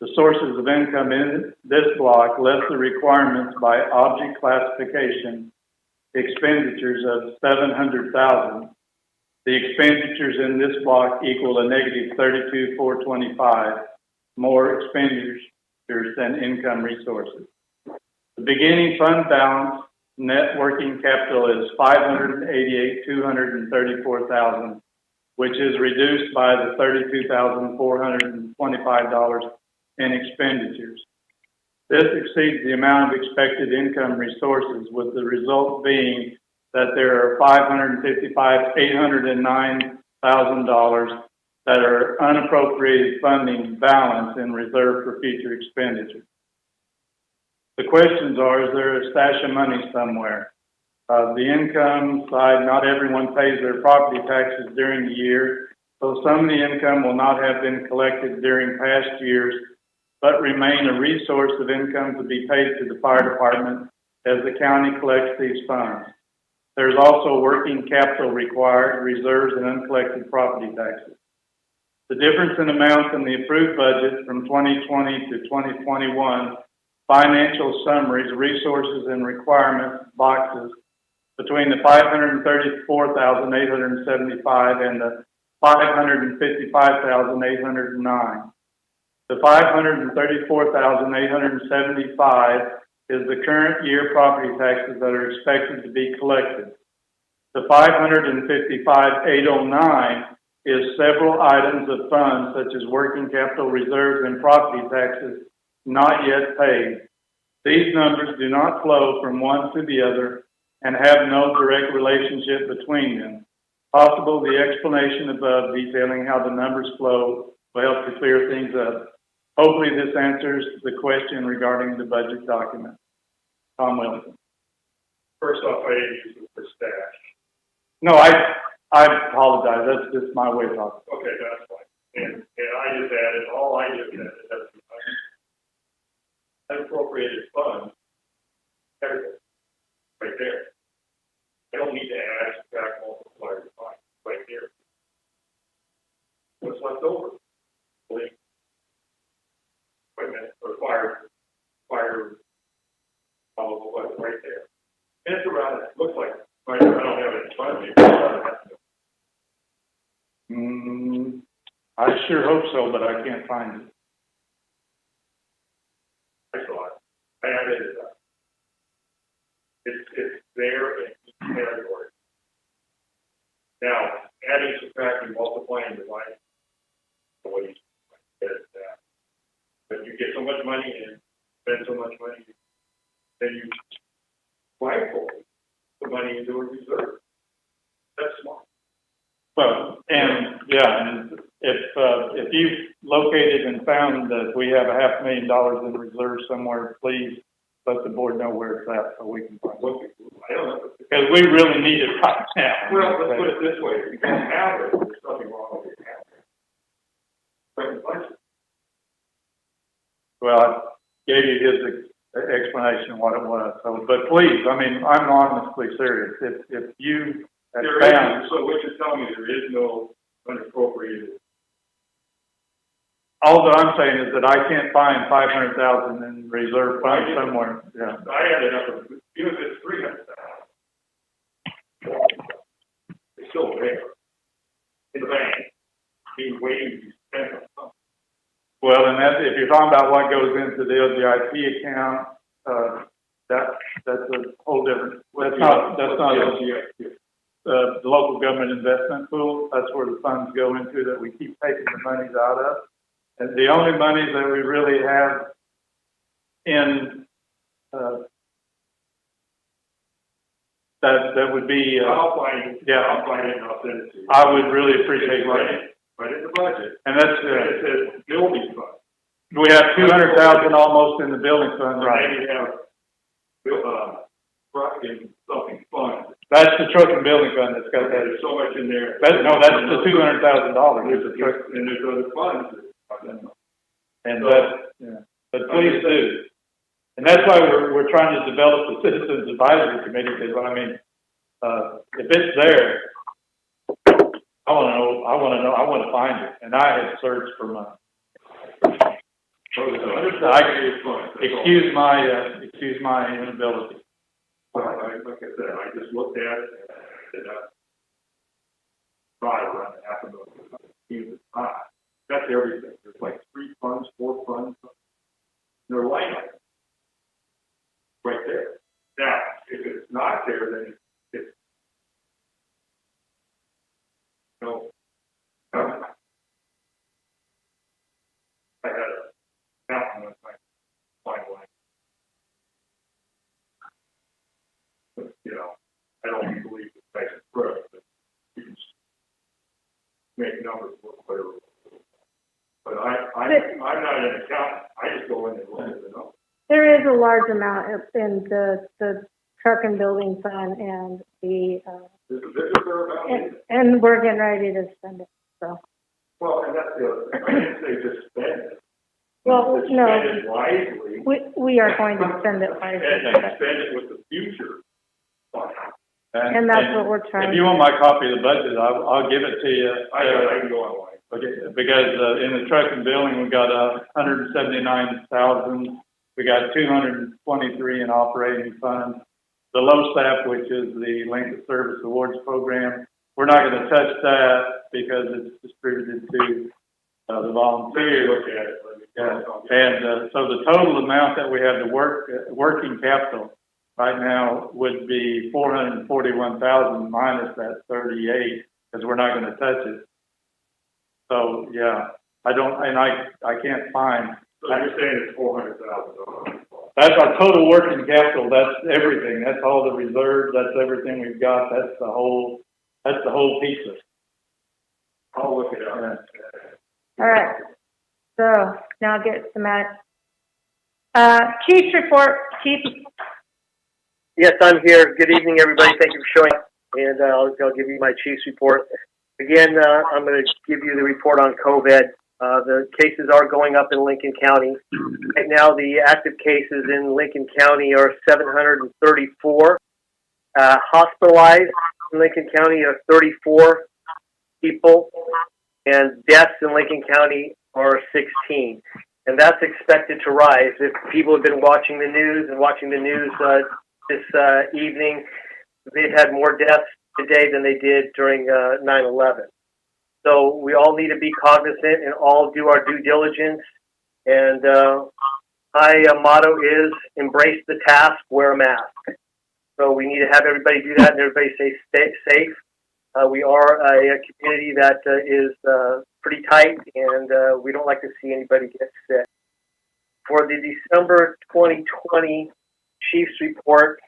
C: The sources of income in this block, less the requirements by object classification, expenditures of $700,000. The expenditures in this block equal a negative $32,425, more expenditures than income resources. The beginning fund balance net working capital is $588,234,000, which is reduced by the $32,425 in expenditures. This exceeds the amount of expected income resources, with the result being that there are $809,000 that are unappropriated funding balance in reserve for future expenditures. The questions are, is there a stash of money somewhere? The income side, not everyone pays their property taxes during the year, so some of the income will not have been collected during past years, but remain a resource of income to be paid to the fire department as the county collects these funds. There's also working capital required, reserves, and uncollected property taxes. The difference in amounts in the approved budget from 2020 to 2021, financial summaries, resources, and requirements boxes between the $534,875 and the $555,809. The $534,875 is the current year property taxes that are expected to be collected. The $555,809 is several items of funds such as working capital reserves and property taxes not yet paid. These numbers do not flow from one to the other and have no direct relationship between them. Possible the explanation above detailing how the numbers flow will help to clear things up. Hopefully this answers the question regarding the budget document. Tom Wilson.
E: First off, I didn't use the word stash.
C: No, I apologize. That's just my way of talking.
E: Okay, that's fine. And I just added, all I just added, that's unappropriated funds, everything, right there. I don't need to add, subtract, multiply, or divide, right there. What's left over? Police, equipment, or fire, all of what's right there. And it's around, it looks like, I don't have it in front of me, but
C: I sure hope so, but I can't find it.
E: I saw it. I added it up. It's there in each category. Now, adding, subtracting, multiplying, dividing, what do you get it down? But you get so much money in, spend so much money, then you rifle the money into a reserve. That's smart.
C: Well, and if you've located and found that we have $500,000 in reserve somewhere, please let the board know where it's at so we can find it.
E: I don't know.
C: Because we really need it right now.
E: Well, let's put it this way. If you don't have it, there's nothing wrong with it.
C: Well, I gave you his explanation of what it was. So, but please, I mean, I'm honestly serious. If you have found...
E: So what you're telling me, there is no unappropriated...
C: All that I'm saying is that I can't find $500,000 in reserve funds somewhere. Yeah.
E: I added up, even if it's $300,000, it's still there in the bank, being waiting to be spent on something.
C: Well, and that, if you're talking about what goes into the LGIP account, that's a whole different. That's not LGIP. The local government investment pool. That's where the funds go into that we keep taking the monies out of. And the only money that we really have in that would be.
E: I'll find it.
C: Yeah,
E: I'll find it and I'll send it to you.
C: I would really appreciate that.
E: Right in the budget.
C: And that's
E: it says building fund.
C: We have $200,000 almost in the building fund, right?
E: And then you have something fund.
C: That's the truck and building fund that's got that.
E: There's so much in there.
C: That's the $200,000. There's a truck.
E: And there's other funds.
C: And that, yeah. But please do. And that's why we're trying to develop the Citizens Advisory Committee, because, I mean, if it's there, I want to find it. And I have searched for my, excuse my inability.
E: Well, like I said, I just looked at it and right around $500,000. That's everything. There's like 3 funds, 4 funds. They're line items right there. Now, if it's not there, then it's no. I had a mountain on my line. But, you know, I don't believe the price is correct, but you can make numbers look whatever. But I'm not an accountant. I just go in and look at the numbers.
D: There is a large amount in the truck and building fund and the,
E: There's a fair amount.
D: and we're getting ready to spend it, so.
E: Well, and that's the other thing. I didn't say just spend it.
D: Well,
E: Just
D: no,
E: spend it wisely.
D: we are going to spend it
E: And
D: wisely.
E: spend it with the future.
D: And that's what we're trying
C: If you want my copy of the budget, I'll give it to you.
E: I can go online.
C: Okay, because in the truck and building, we got 179,000. We got 223 in operating funds. The low staff, which is the length of service awards program, we're not going to touch that because it's distributed to the volunteers.
E: Look at it.
C: Yeah. And so the total amount that we have to working capital right now would be 441,000 minus that 38, because we're not going to touch it. So yeah, I can't find.
E: So you're saying it's $400,000.
C: That's our total working capital. That's everything. That's all the reserves. That's everything we've got. That's the whole piece of it.
E: I'll look it up.
C: Yeah.
D: All right, so now get some Chief's report, Chief.
I: Yes, I'm here. Good evening, everybody. Thank you for showing up. And I'll give you my chief's report. Again, I'm going to give you the report on COVID. The cases are going up in Lincoln County. Right now, the active cases in Lincoln County are 734. Hospitalized in Lincoln County are 34 people. And deaths in Lincoln County are 16. And that's expected to rise. If people have been watching the news this evening, they've had more deaths today than they did during 9/11. So we all need to be cognizant and all do our due diligence. And my motto is embrace the task, wear a mask. So we need to have everybody do that and everybody stay safe. We are a community that is pretty tight, and we don't like to see anybody get sick. For the December 2020 Chiefs report,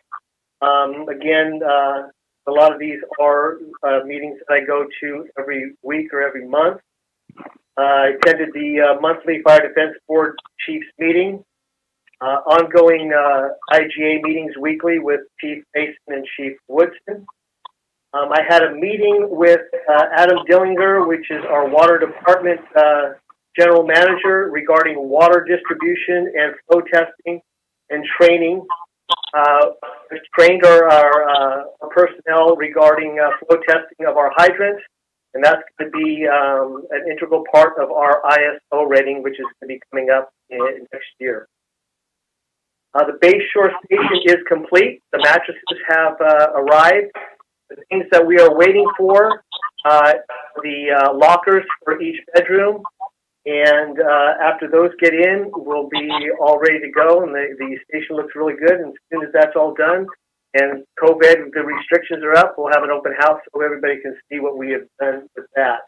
I: again, a lot of these are meetings that I go to every week or every month. I attended the monthly Fire Defense Board Chiefs meeting, ongoing IGA meetings weekly with Chief Mason and Chief Woodson. I had a meeting with Adam Dillinger, which is our Water Department General Manager, regarding water distribution and flow testing and training. Trained our personnel regarding flow testing of our hydrants, and that's going to be an integral part of our ISO rating, which is going to be coming up next year. The Bay Shore station is complete. The mattresses have arrived. The things that we are waiting for, the lockers for each bedroom, and after those get in, we'll be all ready to go, and the station looks really good. And as soon as that's all done, and COVID, the restrictions are up, we'll have an open house so everybody can see what we have done with that.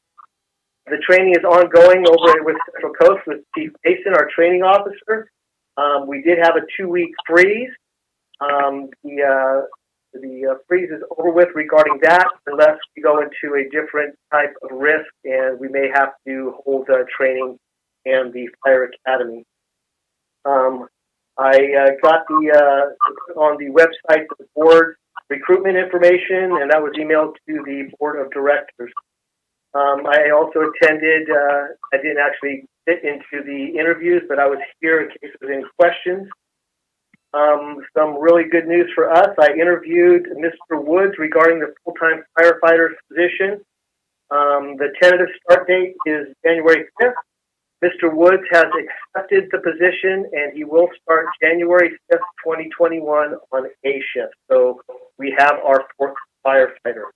I: The training is ongoing over with Central Coast with Chief Mason, our training officer. We did have a 2-week freeze. The freeze is over with regarding that, unless we go into a different type of risk, and we may have to hold training and the fire academy. I got on the website for the board recruitment information, and that was emailed to the board of directors. I also attended, I didn't actually fit into the interviews, but I was here in case there was any questions. Some really good news for us. I interviewed Mr. Woods regarding the full-time firefighter's position. The tentative start date is January 5th. Mr. Woods has accepted the position, and he will start January 5th, 2021 on A shift. So we have our fourth firefighter.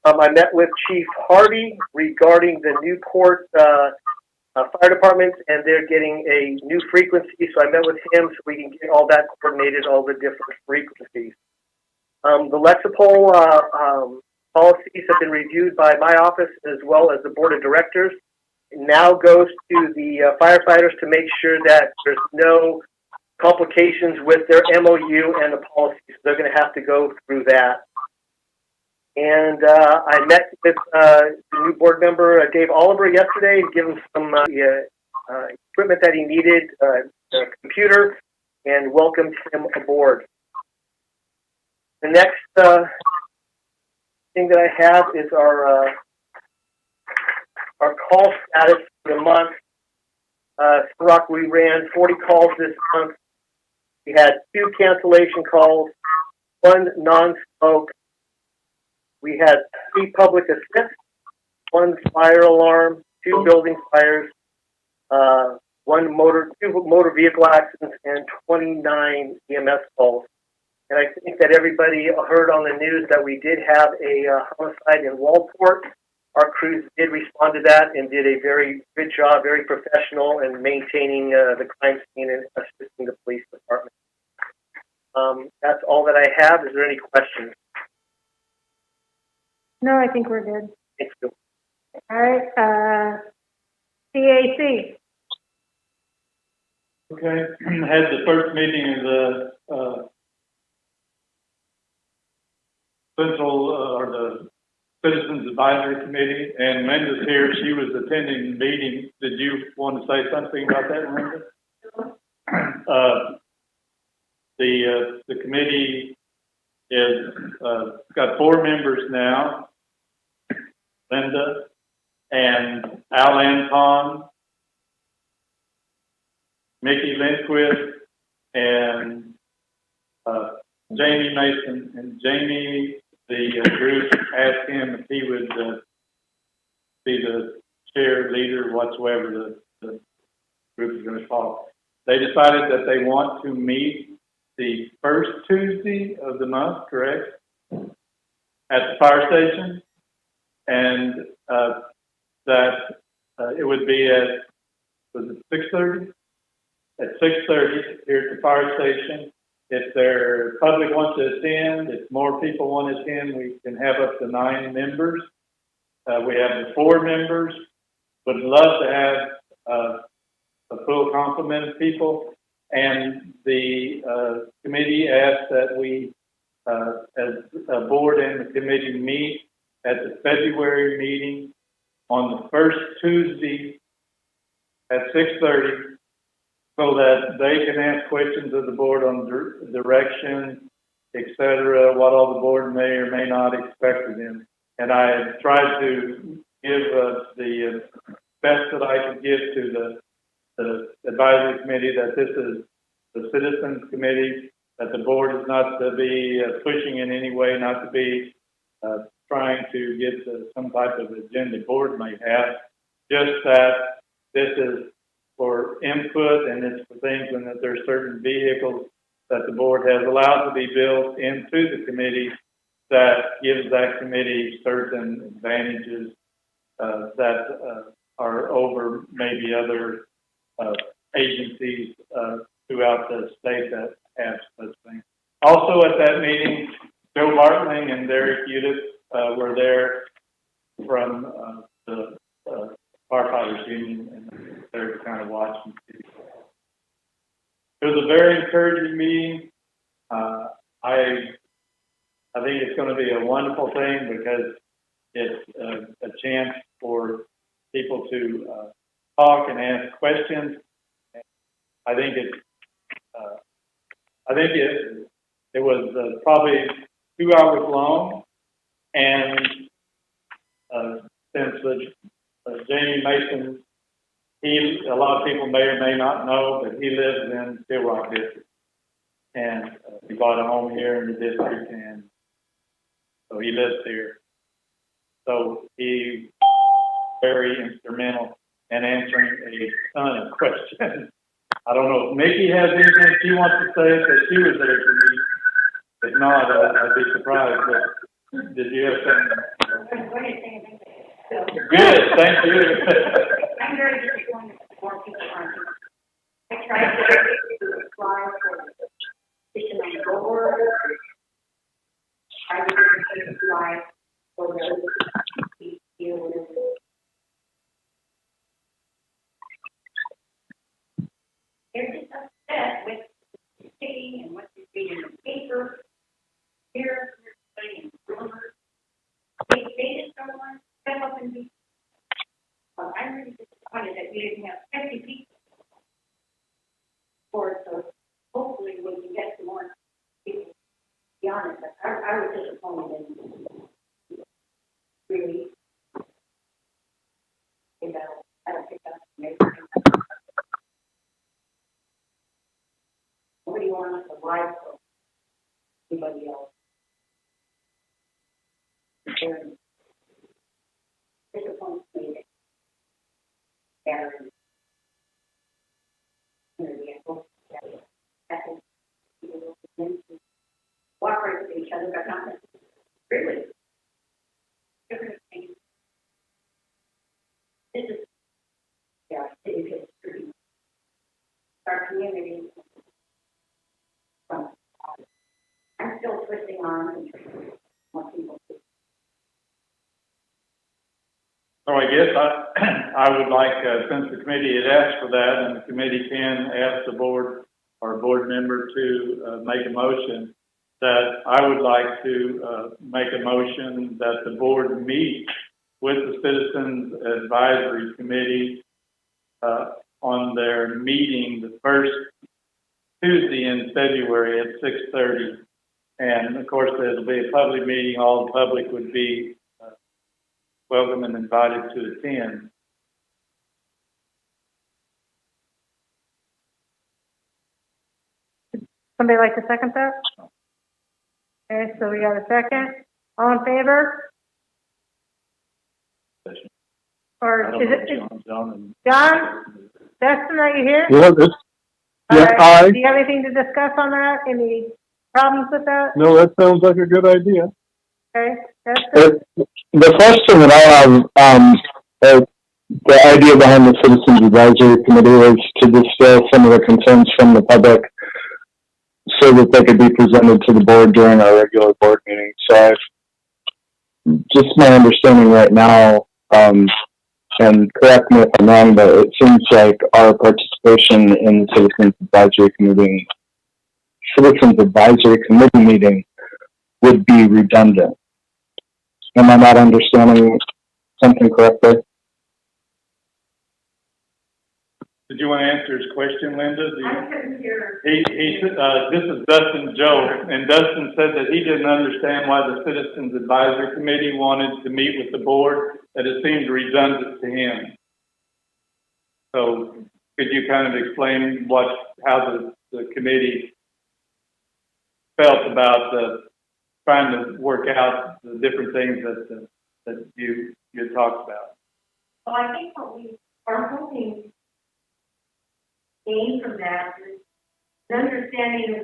I: I met with Chief Harvey regarding the Newport fire department, and they're getting a new frequency. So I met with him so we can get all that coordinated, all the different frequencies. The Lexipol policies have been reviewed by my office as well as the board of directors. It now goes to the firefighters to make sure that there's no complications with their MOU and the policies. They're going to have to go through that. And I met with the new board member, Dave Oliver, yesterday and gave him some equipment that he needed, a computer, and welcomed him aboard. The next thing that I have is our call status for the month. Rock, we ran 40 calls this month. We had 2 cancellation calls, 1 non-smoke. We had 3 public assist, 1 fire alarm, 2 building fires, 2 motor vehicle accidents, and 29 EMS calls. And I think that everybody heard on the news that we did have a homicide in Walport. Our crews did respond to that and did a very good job, very professional in maintaining the crime scene and assisting the police department. That's all that I have. Is there any questions?
D: No, I think we're good.
I: Thank you.
D: All right, CAC.
C: Okay, had the first meeting of the the Citizens Advisory Committee, and Linda's here. She was attending the meeting. Did you want to say something about that, Linda? The committee is got 4 members now. Linda and Al Anton, Mickey Lindquist, and Jamie Mason. And Jamie, the group asked him if he would be the chair, leader, whatsoever the group is going to follow. They decided that they want to meet the first Tuesday of the month, correct? At the fire station. And that it would be at, was it 6:30? At 6:30 here at the fire station. If their public wants to attend, if more people want to attend, we can have up to 9 members. We have the 4 members. Would love to have a full complement of people. And the committee asked that we, as a board and the committee, meet at the February meeting on the first Tuesday at 6:30, so that they can ask questions of the board on direction, etc., what all the board may or may not expect of them. And I have tried to give the best that I could give to the advisory committee, that this is the citizens committee, that the board is not to be pushing in any way, not to be trying to get some type of agenda board may have, just that this is for input and it's for things, and that there are certain vehicles that the board has allowed to be built into the committee that gives that committee certain advantages that are over maybe other agencies throughout the state that have such things. Also at that meeting, Joe Bartling and Derek Udith were there from the Firefighters Union, and they're kind of watching. It was a very encouraging meeting. I think it's going to be a wonderful thing, because it's a chance for people to talk and ask questions. I think it was probably 2 hours long, and since Jamie Mason, a lot of people may or may not know, but he lives in Steel Rock District. and he bought a home here in the district, and so he lives here. So he very instrumental in answering a ton of questions. I don't know if Mickey has anything she wants to say because she was there for me. If not, I'd be surprised. But did you have something? Good, thank you.
J: I'm very disappointed that more people aren't. I tried to apply for the position on the board. I didn't apply for the deal with it. They're just upset with the city and what they're reading in the paper. Here, they're saying rumors. They just don't want to step up and be. Well, I'm really disappointed that we didn't have 50 people for it, so hopefully we can get some more people. To be honest, I was disappointed in really. You know, I don't think that's maybe. Nobody wants to lie for anybody else. And disappoints me that Aaron, cooperate with each other, but not really. Different things. This is, yeah, city history. Our community. I'm still twisting arms and want people to.
C: So I guess I would like, since the committee had asked for that, and the committee can ask the board or board member to make a motion, that I would like to make a motion that the board meet with the Citizens Advisory Committee on their meeting the first Tuesday in February at 6:30. And of course, there'll be a public meeting. All the public would be welcome and invited to attend.
D: Somebody like to second that? Okay, so we got a second. All in favor? Or is it, John? Dustin, are you here?
A: Yeah,
D: All right.
A: aye.
D: Do you have anything to discuss on that? Any problems with that?
A: No, that sounds like a good idea.
D: Okay, Dustin?
F: The question that I have, the idea behind the Citizens Advisory Committee was to distill some of the concerns from the public so that they could be presented to the board during our regular board meeting. So just my understanding right now, and correct me if I'm wrong, but it seems like our participation in the Citizens Advisory Committee meeting would be redundant. Am I not understanding something correctly?
C: Did you want to answer his question, Linda?
J: I couldn't hear.
C: This is Dustin Joe, and Dustin said that he didn't understand why the Citizens Advisory Committee wanted to meet with the board, that it seemed redundant to him. So could you kind of explain how the committee felt about trying to work out the different things that you talked about?
J: Well, I think what we are hoping gain from that is an understanding of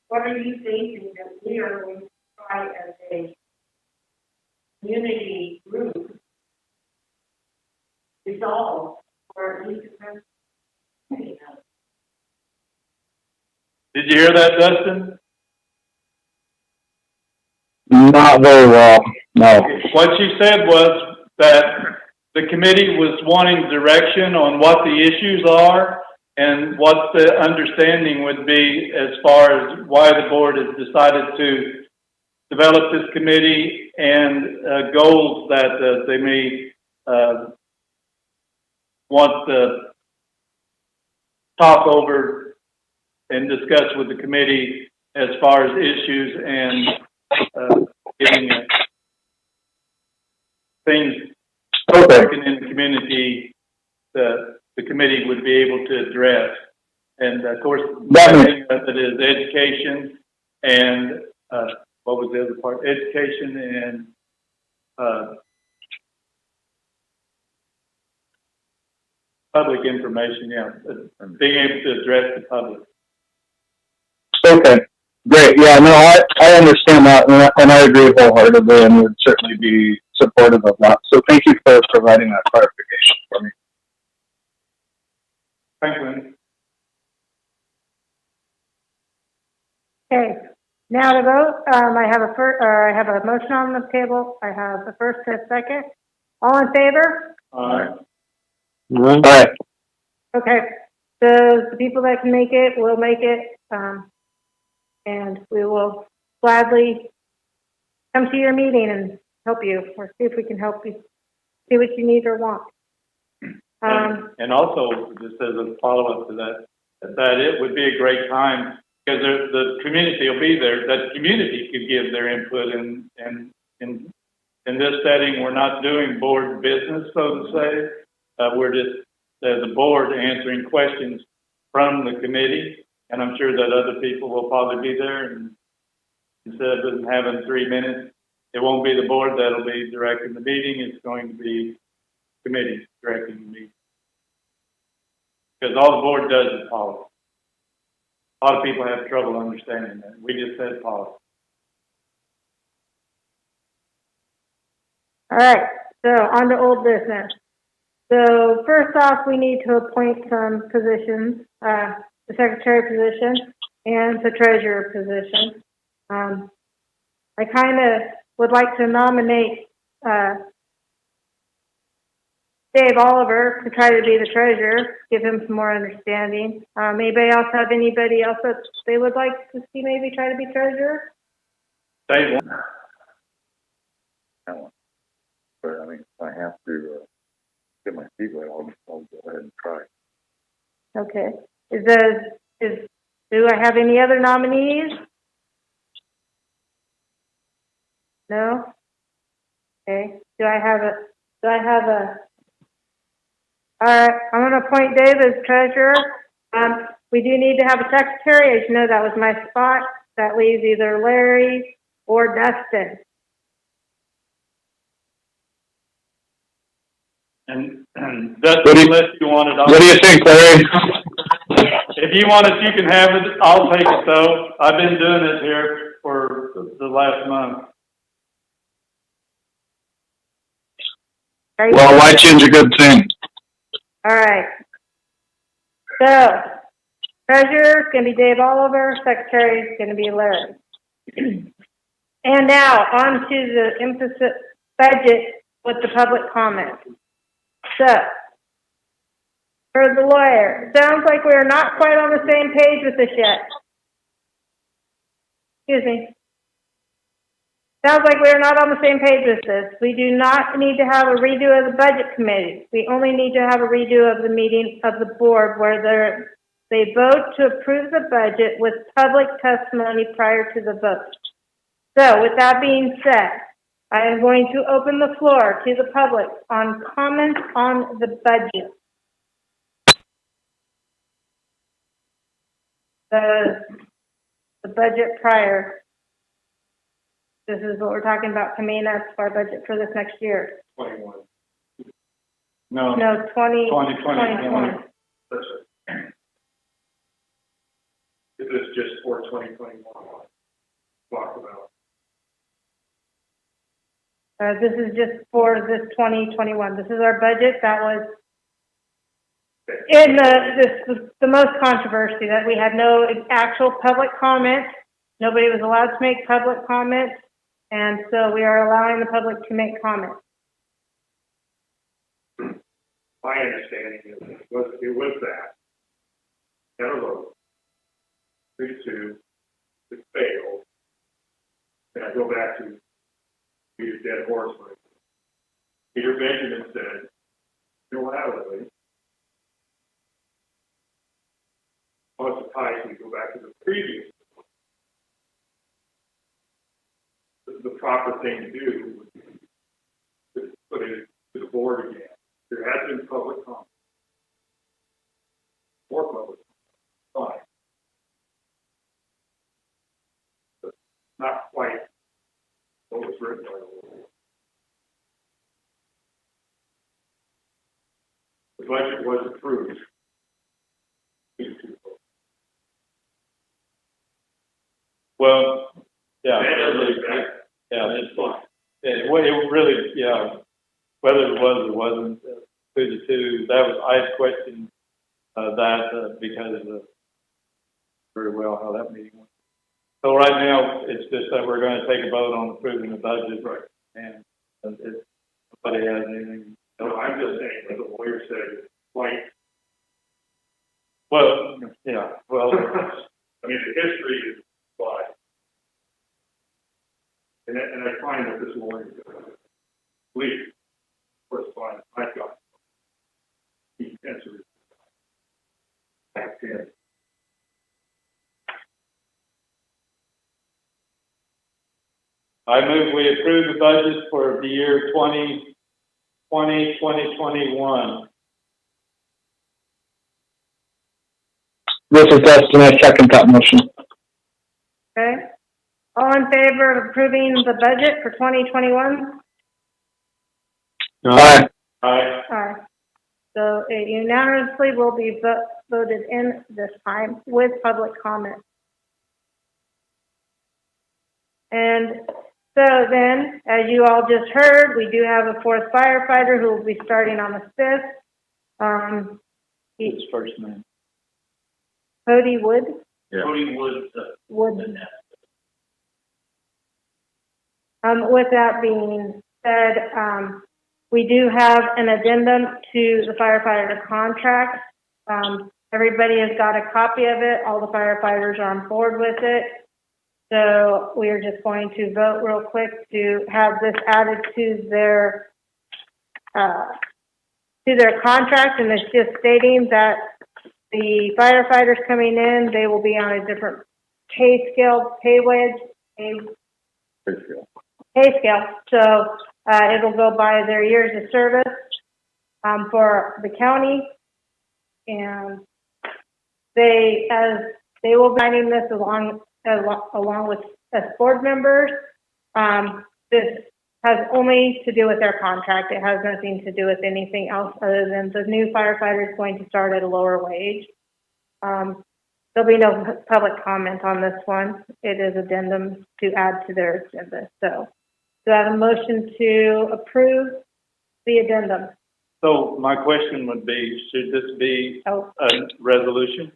J: what are you thinking that we are going to try as a community group resolve, or at least community.
C: Did you hear that, Dustin?
F: Not very well, no.
C: What she said was that the committee was wanting direction on what the issues are and what the understanding would be as far as why the board has decided to develop this committee and goals that they may want to talk over and discuss with the committee as far as issues and getting things working in the community the committee would be able to address. And of course,
A: That
C: the
A: makes-
C: thing of it is education and, what was the other part? Education and, public information, yeah, being able to address the public.
A: Okay, great. Yeah, no, I understand that, and I agree wholeheartedly, and would certainly be supportive of that. So thank you for providing that clarification for me.
C: Thanks, Lynn.
D: Okay, now to vote, I have a motion on the table, I have a first and a second. All in favor?
A: All right.
D: Okay, so the people that can make it will make it, and we will gladly come to your meeting and help you, or see if we can help you, see what you need or want.
C: And also, just as a follow-up to that it would be a great time, because the community will be there, that community could give their input, and in this setting, we're not doing board business, so to say. We're just, as a board, answering questions from the committee, and I'm sure that other people will probably be there, and instead of having 3 minutes, it won't be the board that'll be directing the meeting, it's going to be committee directing the meeting. Because all the board does is policy. A lot of people have trouble understanding that. We just said policy.
D: All right, so on to old business. So first off, we need to appoint some positions, the secretary position and the treasurer position. I kind of would like to nominate Dave Oliver to try to be the treasurer, give him some more understanding. Anybody else have anybody else that they would like to see maybe try to be treasurer?
C: Dave,
E: But I mean, if I have to get my feet wet, I'll go ahead and try.
D: Okay. Do I have any other nominees? No? Okay. All right, I'm gonna appoint Dave as treasurer. We do need to have a secretary. As you know, that was my spot. That leaves either Larry or Dustin.
C: and Dustin, unless you want it,
A: What do you think, Larry?
C: if you want it, you can have it. I'll take it though. I've been doing it here for the last month.
A: Well, why change a good thing?
D: All right. So, treasurer is going to be Dave Oliver, secretary is going to be Larry. And now, on to the implicit budget with the public comment. So, for the lawyer, sounds like we are not quite on the same page with this yet. Excuse me. Sounds like we are not on the same page with this. We do not need to have a redo of the budget committee. We only need to have a redo of the meeting of the board where they vote to approve the budget with public testimony prior to the vote. So with that being said, I am going to open the floor to the public on comments on the budget. The budget prior. This is what we're talking about coming up for our budget for this next year.
E: 21.
C: No,
D: No,
C: 2020.
D: 2020.
E: That's it. This is just for 2021. Talk about.
D: This is just for this 2021. This is our budget that was in the most controversy, that we had no actual public comment. Nobody was allowed to make public comments, and so we are allowing the public to make comments.
E: My understanding is it was that. Had a vote. 3-2. It failed. And I go back to Peter's dead horse. Peter Benjamin said, "You know what I would do? Plus the ties, we go back to the previous. The proper thing to do would be to put it to the board again. There has been public comment. workload was fine. But not quite what was written by the law. The budget was approved.
C: Well, yeah, it really, yeah, whether it was or wasn't 2-2, that was, I questioned that because of very well how that meeting went. So right now, it's just that we're going to take a vote on approving the budget. Right. And if nobody has anything.
E: No, I'm just saying, as the lawyer said, it's like,
C: well, yeah, well.
E: I mean, the history is why. And I find that this lawyer, please, correspondence I've got, he answers back then.
C: I move we approve the budget for the year 2021.
F: This is Dustin, I second that motion.
D: Okay. All in favor of approving the budget for 2021?
F: Aye.
C: Aye.
D: Aye. So it unanimously will be voted in this time with public comment. And so then, as you all just heard, we do have a fourth firefighter who will be starting on the 5th.
C: His first name.
D: Cody Wood.
C: Yeah.
E: Cody Wood.
D: Wood. With that being said, we do have an addendum to the firefighter contract. Everybody has got a copy of it. All the firefighters are on board with it. So we are just going to vote real quick to have this added to their contract, and it's just stating that the firefighters coming in, they will be on a different pay scale, pay scale. So it'll go by their years of service for the county, and they will be signing this along with as board members. This has only to do with their contract. It has nothing to do with anything else other than the new firefighter is going to start at a lower wage. There'll be no public comment on this one. It is addendum to add to their agenda. So do I have a motion to approve the addendum?
C: So my question would be, should this be a resolution?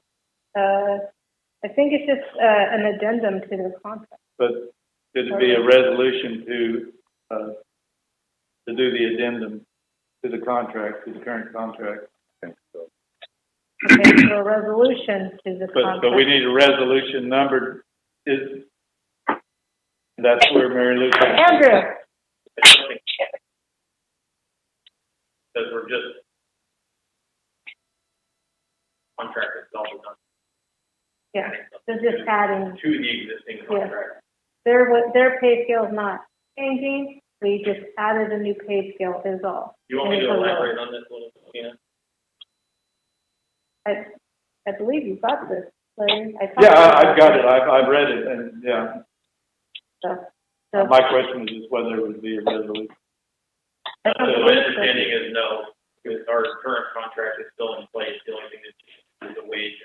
D: I think it's just an addendum to the contract.
C: But should it be a resolution to do the addendum to the contract, to the current contract? I think so.
D: Okay, so a resolution to the contract.
C: But we need a resolution numbered. That's where Mary Lou.
D: Andrew.
K: Because we're just contract itself is done.
D: Yeah, they're just adding
K: to the existing contract.
D: Their pay scale is not changing. We just added a new pay scale is all.
K: You want me to elaborate on this a little bit? Yeah.
D: I believe you got this, Larry.
C: I've got it. I've read it, and yeah.
D: So
C: my question is just whether it would be a resolution.
K: So my understanding is no, because our current contract is still in place. The only thing that's changed is the wage.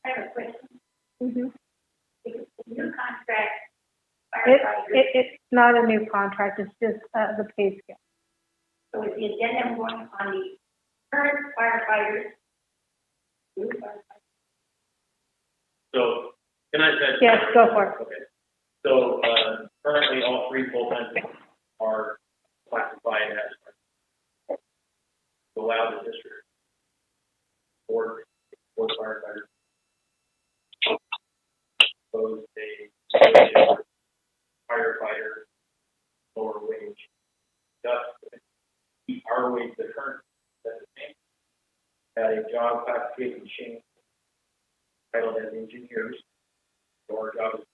J: I have a question.
D: Mm-hmm.
J: Because the new contract,
D: It's not a new contract. It's just the pay scale.
J: so is the addendum going on the current firefighters?
K: So, can I say?
D: Yes, go for it.
K: Okay. So, currently all 3 full-time are classified as to allow the district board firefighters propose a firefighter lower wage. Just keep our wage the current at the same. At a job classification change titled as engineers, so our job is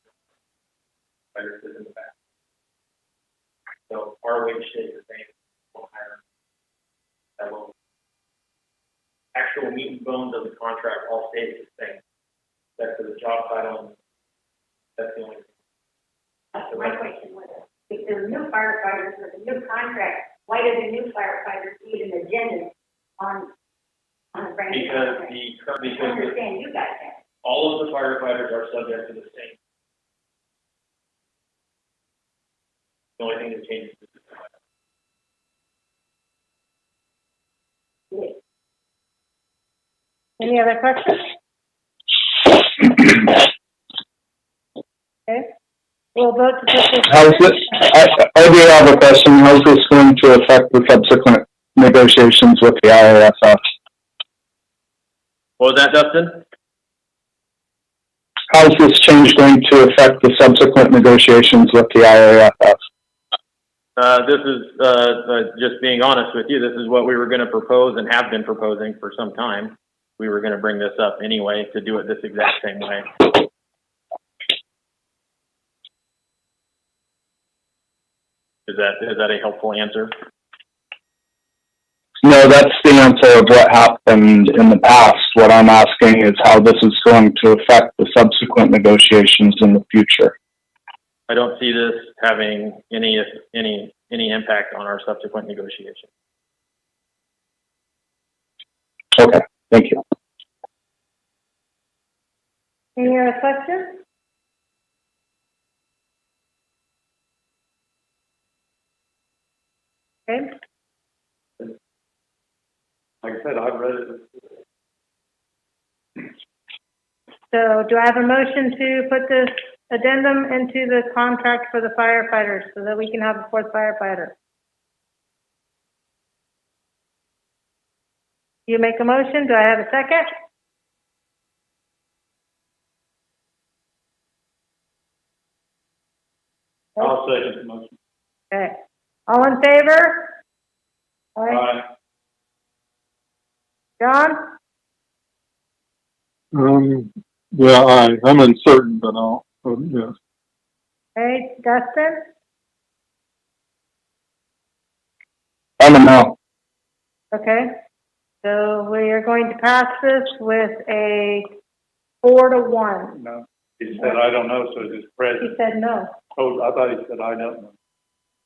K: So our wage stays the same, we'll hire. That will. Actual meat and bones of the contract all stays the same. Except for the job title. That's the only thing.
J: So my question was, if there's new firefighters with a new contract, why do the new firefighters need an agenda on the brand new contract?
K: Because
J: I understand you guys have.
K: all of the firefighters are subject to the same. The only thing that changes is the title.
D: Any other questions? Okay. We'll vote to put this.
A: How's this, I do have a question. How's this going to affect the subsequent negotiations with the IAFF?
K: What was that, Dustin?
A: How's this change going to affect the subsequent negotiations with the IAFF?
K: This is, just being honest with you, this is what we were going to propose and have been proposing for some time. We were going to bring this up anyway to do it this exact same way. Is that a helpful answer?
A: No, that's the answer of what happened in the past. What I'm asking is how this is going to affect the subsequent negotiations in the future.
K: I don't see this having any impact on our subsequent negotiation.
A: Okay, thank you.
D: Any other questions? Okay.
C: Like I said, I've read it.
D: So do I have a motion to put this addendum into the contract for the firefighters so that we can have a fourth firefighter? You make a motion. Do I have a second?
C: I'll second the motion.
D: Okay. All in favor?
C: Aye.
D: John?
A: Yeah, I'm uncertain, but I'll vote yes.
D: Okay. Dustin?
A: I'm a no.
D: Okay. So we are going to pass this with a 4-1.
C: No, he said, I don't know, so it's
D: He
C: present.
D: said no.
C: Oh, I thought he said, I don't know.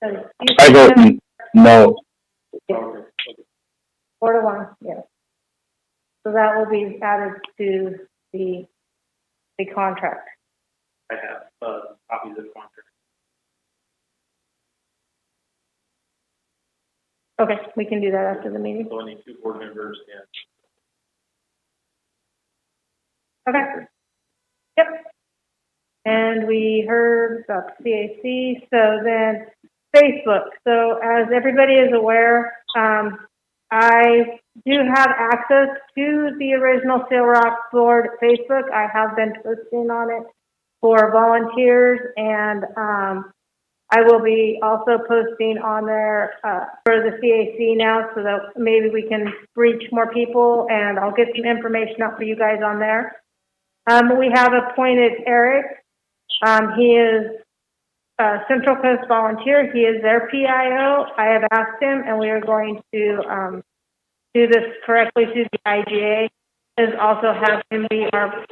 D: So you
A: I
D: said
A: vote no.
C: Okay.
D: 4-1, yes. So that will be added to the contract.
K: I have copies of the contract.
D: Okay, we can do that after the meeting.
K: So I need 2 board members and
D: Okay. Yep. And we heard about the CAC. So then Facebook. So as everybody is aware, I do have access to the original Seal Rock board Facebook. I have been posting on it for volunteers, and I will be also posting on there for the CAC now, so that maybe we can reach more people, and I'll get some information out for you guys on there. We have appointed Eric. He is a Central Coast volunteer. He is their PIO. I have asked him, and we are going to do this correctly through the IGA, is also have him be our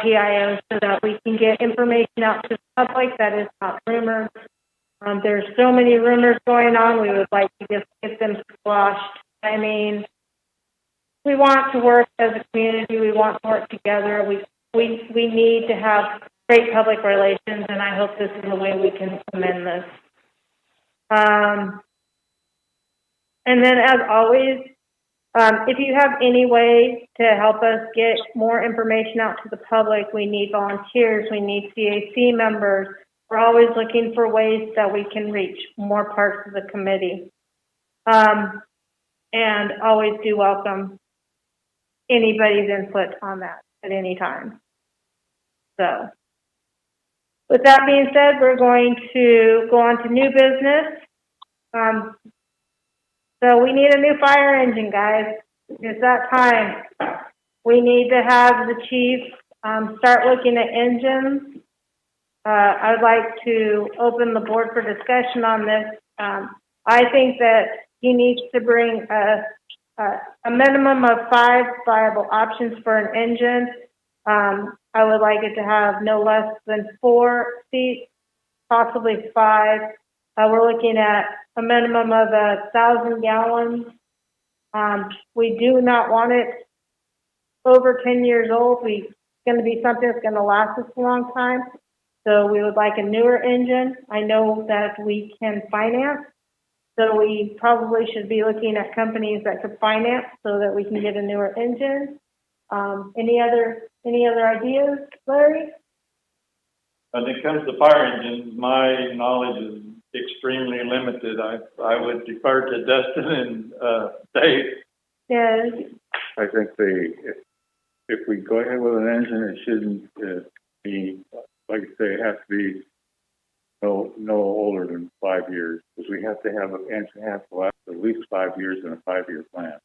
D: PIO so that we can get information out to the public that is not rumors. There's so many rumors going on. We would like to just get them squashed. I mean, we want to work as a community. We want to work together. We need to have great public relations, and I hope this is the way we can amend this. And then, as always, if you have any way to help us get more information out to the public, we need volunteers, we need CAC members. We're always looking for ways that we can reach more parts of the committee. And always do welcome anybody's input on that at any time. So, with that being said, we're going to go on to new business. So we need a new fire engine, guys. It's that time. We need to have the chief start looking at engines. I would like to open the board for discussion on this. I think that he needs to bring a minimum of 5 viable options for an engine. I would like it to have no less than 4 seats, possibly 5. We're looking at a minimum of 1,000 gallons. We do not want it over 10 years old. It's going to be something that's going to last us a long time. So we would like a newer engine. I know that we can finance, so we probably should be looking at companies that could finance so that we can get a newer engine. Any other ideas, Larry?
C: When it comes to fire engines, my knowledge is extremely limited. I would defer to Dustin and Dave.
D: Yeah.
L: I think if we go ahead with an engine, it shouldn't be, like I say, it has to be no older than 5 years, because we have to have an engine has to last at least 5 years in a 5-year plan.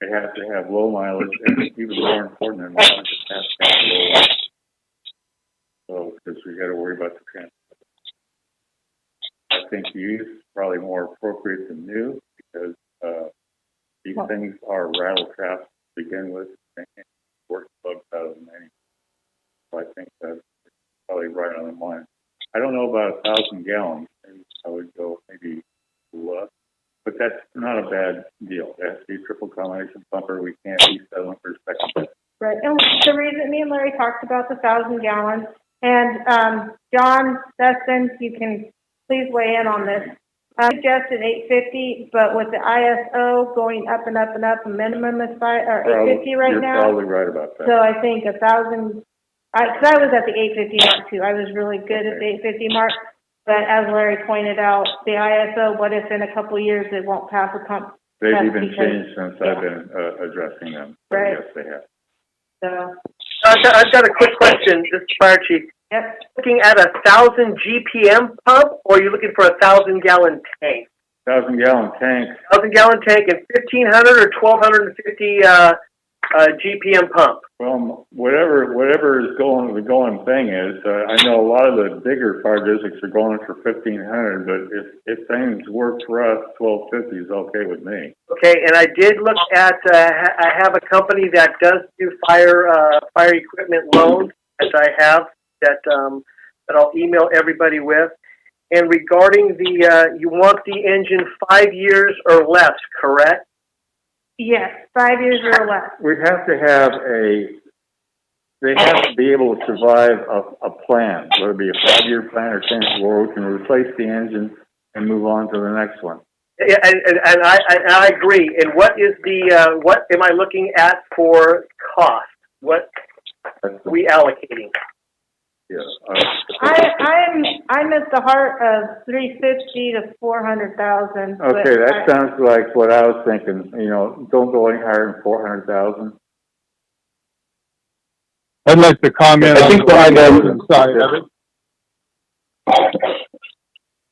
L: It has to have low mileage, and even more important than mileage, it has to have low mileage. So, because we got to worry about the transport. I think used is probably more appropriate than new, because these things are rattle traps to begin with. They can't work bugs out of them anyway. So I think that's probably right on the line. I don't know about 1,000 gallons. Maybe I would go maybe less, but that's not a bad deal. It has to be a triple combination pumper. We can't be settling for second.
D: Right. And the reason me and Larry talked about the 1,000 gallons, and John, Dustin, you can please weigh in on this. I suggested 850, but with the ISO going up and up and up, a minimum is 850 right now.
L: You're probably right about that.
D: So I think 1,000. Because I was at the 850 mark too. I was really good at the 850 mark. But as Larry pointed out, the ISO, what if in a couple of years it won't pass a pump?
L: They've even changed since I've been addressing them. So
D: right.
L: Yes, they have.
D: So.
I: I've got a quick question, this is Fire Chief.
D: Yep.
I: Looking at 1,000 GPM pump, or are you looking for 1,000 gallon tank?
L: 1,000 gallon tank.
I: 1,000 gallon tank and 1,500 or 1,250 GPM pump.
L: Well, whatever is the going thing is. I know a lot of the bigger fire districts are going for 1,500, but if things work for us, 1,250 is okay with me.
I: Okay, and I did look at. I have a company that does do fire equipment loans that I have that I'll email everybody with. And regarding you want the engine 5 years or less, correct?
D: Yes, 5 years or less.
L: We have to have they have to be able to survive a plan, whether it be a 5-year plan or 10, where we can replace the engine and move on to the next one.
I: Yeah, and I agree. And what am I looking at for cost? What are we allocating?
L: Yeah.
D: I'm at the heart of 350 to 400,000.
L: Okay, that sounds like what I was thinking. Don't go any higher than 400,000.
A: I'd like to comment on the side of it.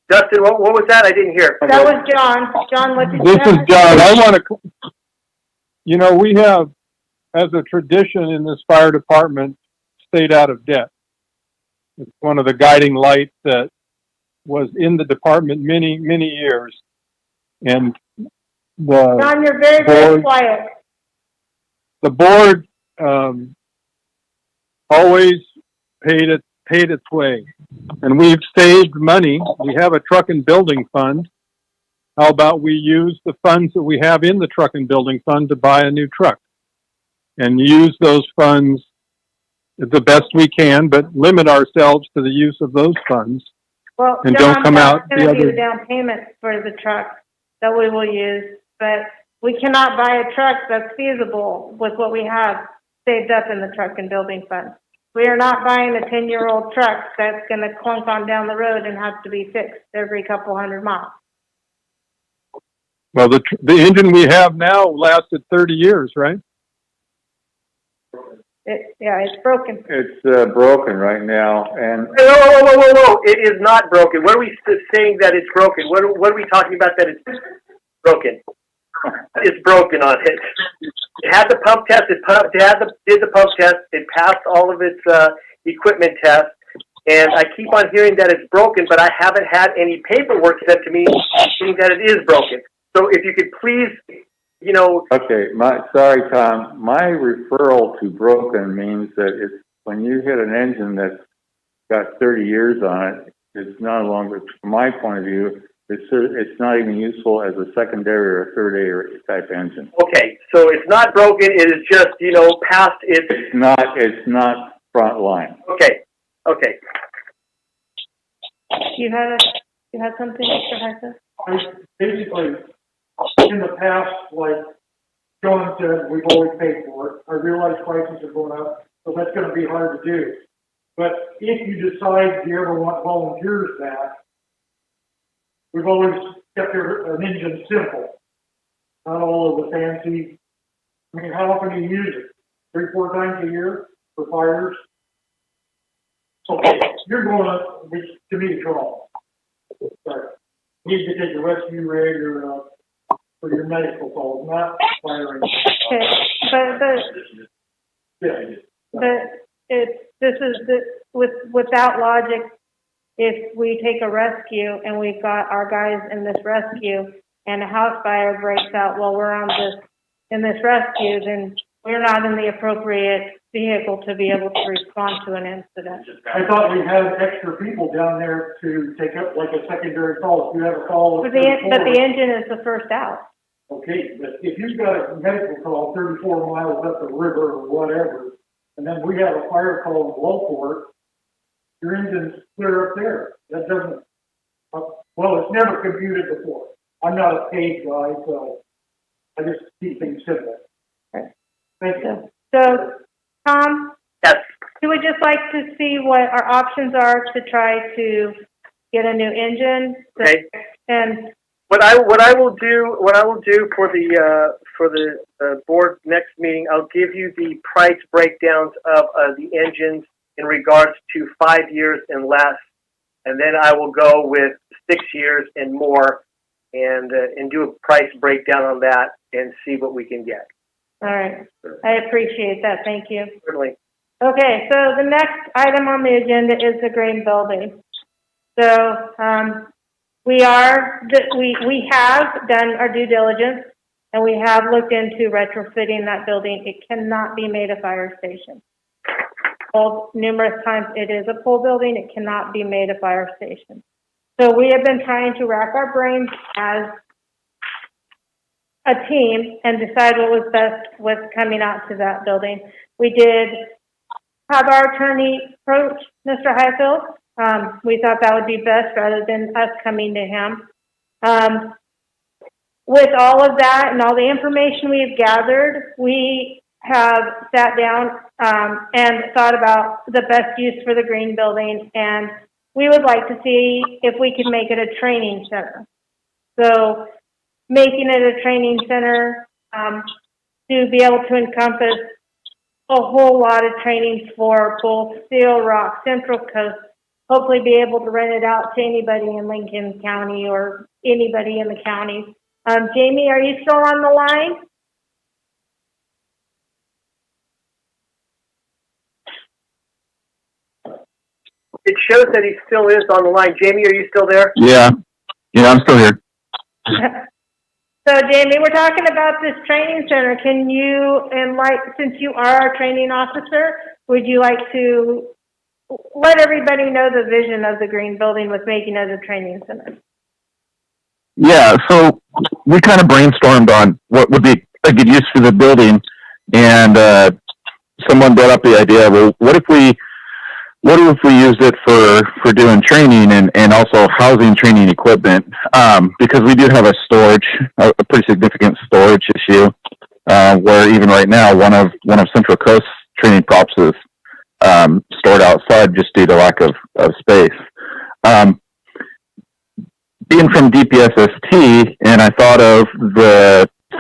I: Dustin, what was that? I didn't hear.
D: That was John. John, what did you
A: This is John. I want to, we have, as a tradition in this fire department, stayed out of debt. It's one of the guiding lights that was in the department many, many years. And
D: John, you're very, very quiet.
A: The board always paid its way. And we've saved money. We have a truck and building fund. How about we use the funds that we have in the truck and building fund to buy a new truck? And use those funds the best we can, but limit ourselves to the use of those funds.
D: Well,
A: and
D: John,
A: don't come out
D: that's going to be the down payment for the truck that we will use. But we cannot buy a truck that's feasible with what we have saved up in the truck and building fund. We are not buying a 10-year-old truck that's going to clunk on down the road and have to be fixed every couple hundred miles.
A: Well, the engine we have now lasted 30 years, right?
D: It's broken.
L: It's broken right now, and
I: Whoa! It is not broken. What are we saying that it's broken? What are we talking about that it's broken? It's broken on it. It had the pump test. Did the pump test. It passed all of its equipment tests. And I keep on hearing that it's broken, but I haven't had any paperwork sent to me saying that it is broken. So if you could please,
L: Okay, sorry, Tom, my referral to broken means that it's, when you hit an engine that's got 30 years on it, it's no longer, from my point of view, it's not even useful as a secondary or third type engine.
I: okay, so it's not broken, it is just, past its...
L: It's not front line.
I: Okay.
D: You had something, Mr. Heise?
H: Basically, in the past, like John said, we've always paid for it. I realize prices are going up, so that's gonna be hard to do. But if you decide you ever want volunteers back, we've always kept an engine simple. Not all of the fancy. I mean, how often do you use it? 3-4 times a year for fires? So you're going up, which to me is wrong. Sorry. You need to take a rescue rig or for your medical calls, not firing.
D: Okay, without logic, if we take a rescue and we've got our guys in this rescue and a house fire breaks out while we're in this rescue, then we're not in the appropriate vehicle to be able to respond to an incident.
H: I thought we had extra people down there to take up like a secondary call. If you have a call.
D: But the engine is the first out.
H: Okay, but if you've got a medical call 34 miles up the river or whatever, and then we have a fire call in Gulfport, your engine's clear up there. That doesn't, well, it's never computed before. I'm not a paid guy, so I just keep things simple.
D: Okay.
H: Thank you.
D: So, Tom?
I: Yes.
D: We would just like to see what our options are to try to get a new engine.
I: Okay.
D: And
I: What I will do for the board next meeting, I'll give you the price breakdowns of the engines in regards to 5 years and less, and then I will go with 6 years and more, and do a price breakdown on that and see what we can get.
D: all right, I appreciate that. Thank you.
I: Certainly.
D: Okay, so the next item on the agenda is the grain building. So we have done our due diligence, and we have looked into retrofitting that building. It cannot be made a fire station. Told numerous times it is a pool building. It cannot be made a fire station. So we have been trying to rack our brains as a team and decide what was best with coming out to that building. We did have our attorney approach Mr. Highfield. We thought that would be best rather than us coming to him. With all of that and all the information we've gathered, we have sat down and thought about the best use for the green building, and we would like to see if we can make it a training center. So making it a training center to be able to encompass a whole lot of trainings for both Steel Rock, Central Coast, hopefully be able to rent it out to anybody in Lincoln County or anybody in the county. Jamie, are you still on the line?
I: It shows that he still is on the line. Jamie, are you still there?
A: Yeah, I'm still here.
D: So, Jamie, we're talking about this training center. Can you, since you are our training officer, would you like to let everybody know the vision of the green building with making it a training center?
A: Yeah, so we kind of brainstormed on what would be a good use for the building, and someone brought up the idea, well, what if we used it for doing training and also housing training equipment? Because we do have a pretty significant storage issue, where even right now, one of Central Coast's training props is stored outside just due to lack of space. Being from DPSST, and I thought of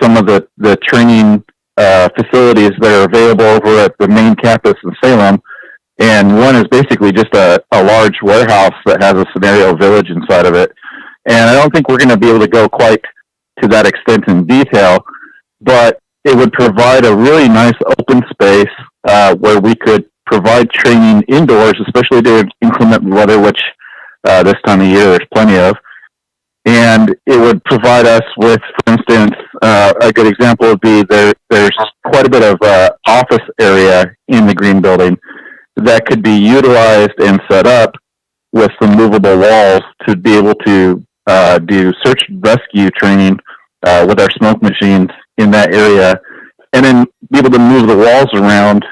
A: some of the training facilities that are available over at the main campus in Salem, and one is basically just a large warehouse that has a scenario village inside of it. And I don't think we're going to be able to go quite to that extent in detail, but it would provide a really nice open space where we could provide training indoors, especially during inclement weather, which this time of year there's plenty of. And it would provide us with, for instance, a good example would be there's quite a bit of office area in the green building that could be utilized and set up with some movable walls to be able to do search and rescue training with our smoke machines in that area, and then be able to move the walls around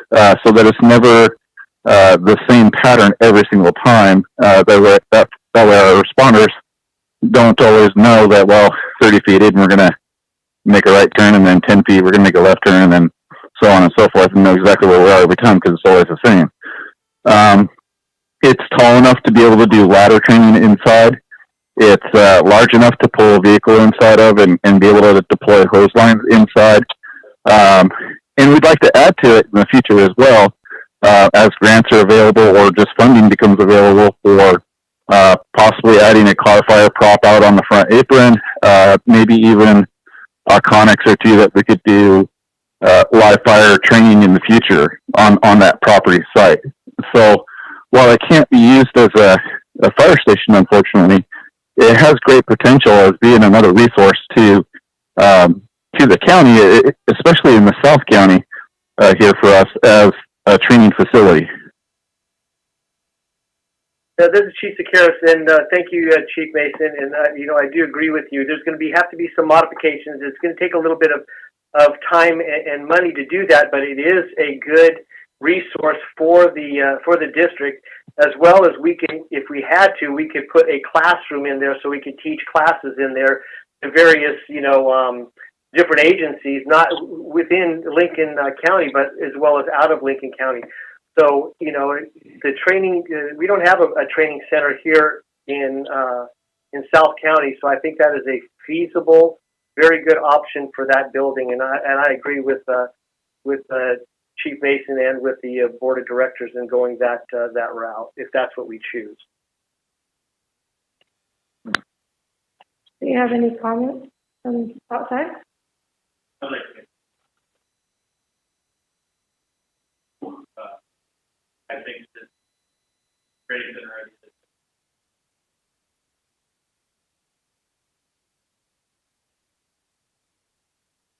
A: so that it's never the same pattern every single time. That way our responders don't always know that, well, 30 feet in, we're going to make a right turn, and then 10 feet, we're going to make a left turn, and then so on and so forth, and know exactly where we are every time because it's always the same. It's tall enough to be able to do ladder training inside. It's large enough to pull a vehicle inside of and be able to deploy hose lines inside. And we'd like to add to it in the future as well, as grants are available or just funding becomes available for possibly adding a car fire prop out on the front apron, maybe even a Connex or two that we could do live fire training in the future on that property site. So while it can't be used as a fire station, unfortunately, it has great potential as being another resource to the county, especially in the South County here for us as a training facility.
I: This is Chief Sakaris, and thank you, Chief Mason. And I do agree with you. There's going to have to be some modifications. It's going to take a little bit of time and money to do that, but it is a good resource for the district, as well as we can, if we had to, we could put a classroom in there so we could teach classes in there to various, different agencies, not within Lincoln County, but as well as out of Lincoln County. So, the training, we don't have a training center here in South County, so I think that is a feasible, very good option for that building, and I agree with Chief Mason and with the board of directors in going that route, if that's what we choose.
D: Do you have any comments from outside?
K: I think that training center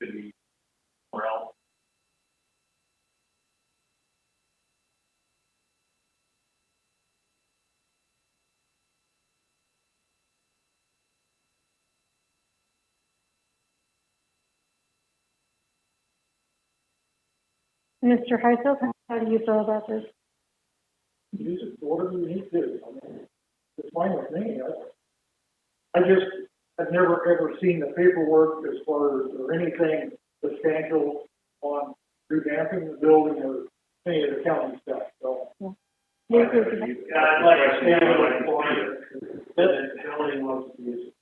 K: could be more else.
D: Mr. Heisel, how do you feel about this?
H: Use it for whatever you need to do. I mean, it's fine with me. I've never ever seen the paperwork as far as or anything substantial on revamping the building or any of the county stuff. So,
D: Yeah.
H: I'd like to stand on for it. The building wants to use it.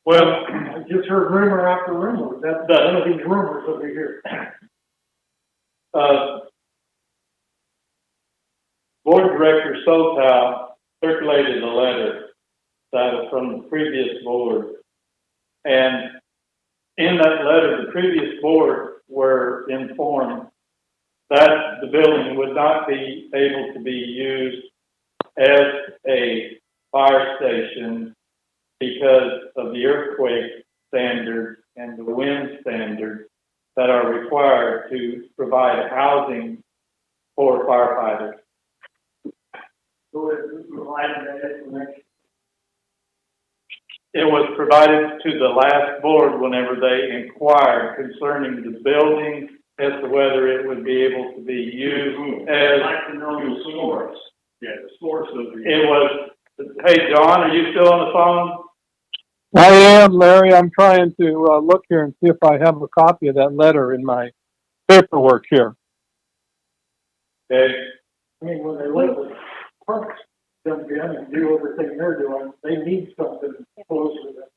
C: Well,
H: I just heard rumor after rumor. That's one of these rumors over here.
C: Board Director Sotow circulated a letter that was from the previous board. And in that letter, the previous board were informed that the building would not be able to be used as a fire station because of the earthquake standards and the wind standards that are required to provide housing for firefighters. It was provided to the last board whenever they inquired concerning the building as to whether it would be able to be used as.
E: I'd like to know the source. Yeah, the source of the.
C: It was, hey, John, are you still on the phone?
M: I am, Larry. I'm trying to look here and see if I have a copy of that letter in my paperwork here.
C: Okay.
H: I mean, when they let the parks jump in and do everything they're doing, they need something closer to the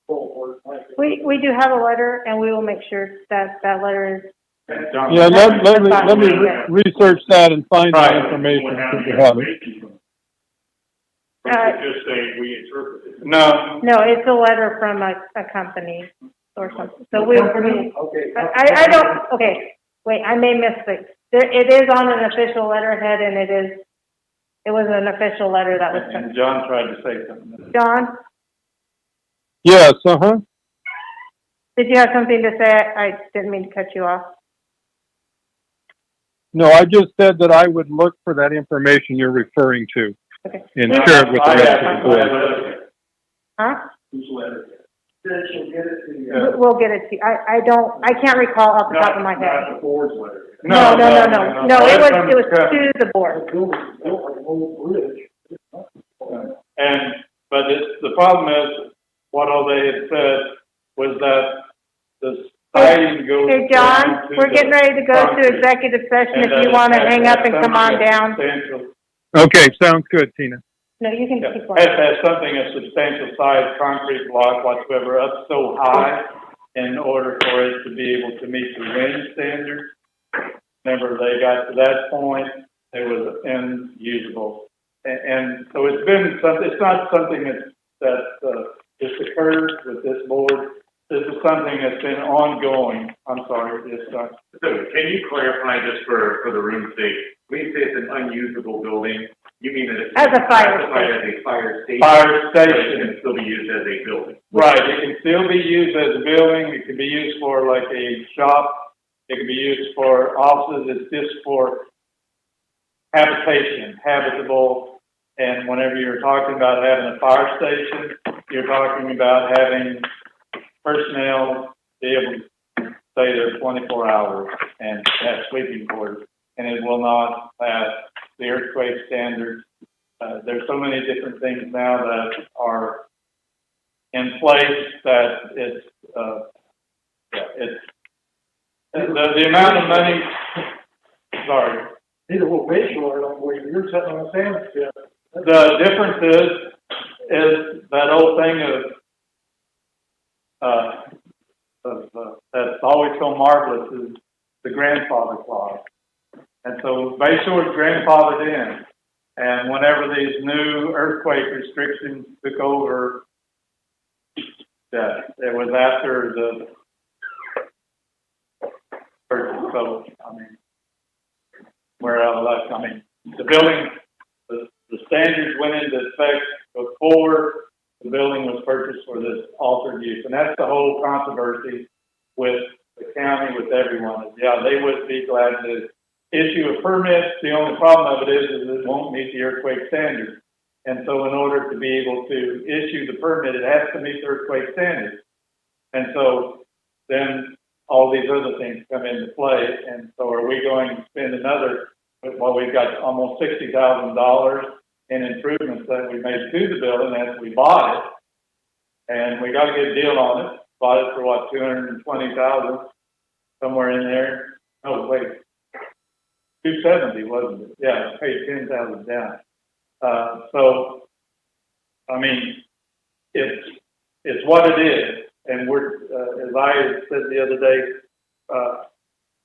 H: full board.
D: We do have a letter, and we will make sure that letter is.
M: Yeah, let me research that and find that information if you have it.
E: Just saying we interpret it.
C: No.
D: No, it's a letter from a company or something. So we.
H: Okay.
D: I don't. Okay, wait. I may misspeak. It is on an official letterhead, and it was an official letter that was sent.
C: And John tried to say something.
D: John,
M: Yes,
D: did you have something to say? I didn't mean to cut you off.
M: No, I just said that I would look for that information you're referring to
D: Okay.
M: and share it with the rest of the board.
D: Huh?
E: Whose letter? Then she'll get it to you.
D: We'll get it to you. I can't recall off the top of my head.
E: Not the board's letter.
D: No, it was to the board.
C: But the problem is, what all they had said was that the siding goes.
D: Hey, John, we're getting ready to go to executive session. If you want to hang up and come on down.
M: Okay, sounds good, Tina.
D: No, you can keep
C: Has
D: going.
C: to have something a substantial size, concrete block whatsoever, up so high in order for it to be able to meet the wind standards. Remember, they got to that point, it was unusable. And so it's been something, it's not something that just occurred with this board. This is something that's been ongoing. I'm sorry, it's not.
K: So can you clarify just for the room's sake, when you say it's an unusable building, you mean that it's
D: As a fire
K: classified as a fire station?
C: Fire
K: But it
C: station.
K: can still be used as a building.
C: Right, it can still be used as a building, it can be used for like a shop, it can be used for offices, it's just for habitation, habitable. And whenever you're talking about having a fire station, you're talking about having personnel be able to stay there 24 hours and have sleeping quarters. And it will not pass the earthquake standards. There's so many different things now that are in place that it's the amount of money. Sorry.
H: Neither will Bayshore, I don't believe. You're sitting on a sand pit.
C: The difference is that old thing that's always so marvelous is the grandfather clause. And so Bayshore's grandfathered in. And whenever these new earthquake restrictions took over, it was after the so I mean, where I left, I mean, the building, the standards went into effect before the building was purchased for this altered use. And that's the whole controversy with the county, with everyone, is yeah, they would be glad to issue a permit. The only problem of it is it won't meet the earthquake standards. And so in order to be able to issue the permit, it has to meet the earthquake standards. And so then all these other things come into play. And so are we going to spend another, well, we've got almost $60,000 in improvements that we made to the building as we bought it. And we got a good deal on it. Bought it for what, $220,000, somewhere in there. Oh, wait. 270, wasn't it? Yeah, paid 10,000 down. So, I mean, it's what it is, and we're as I said the other day,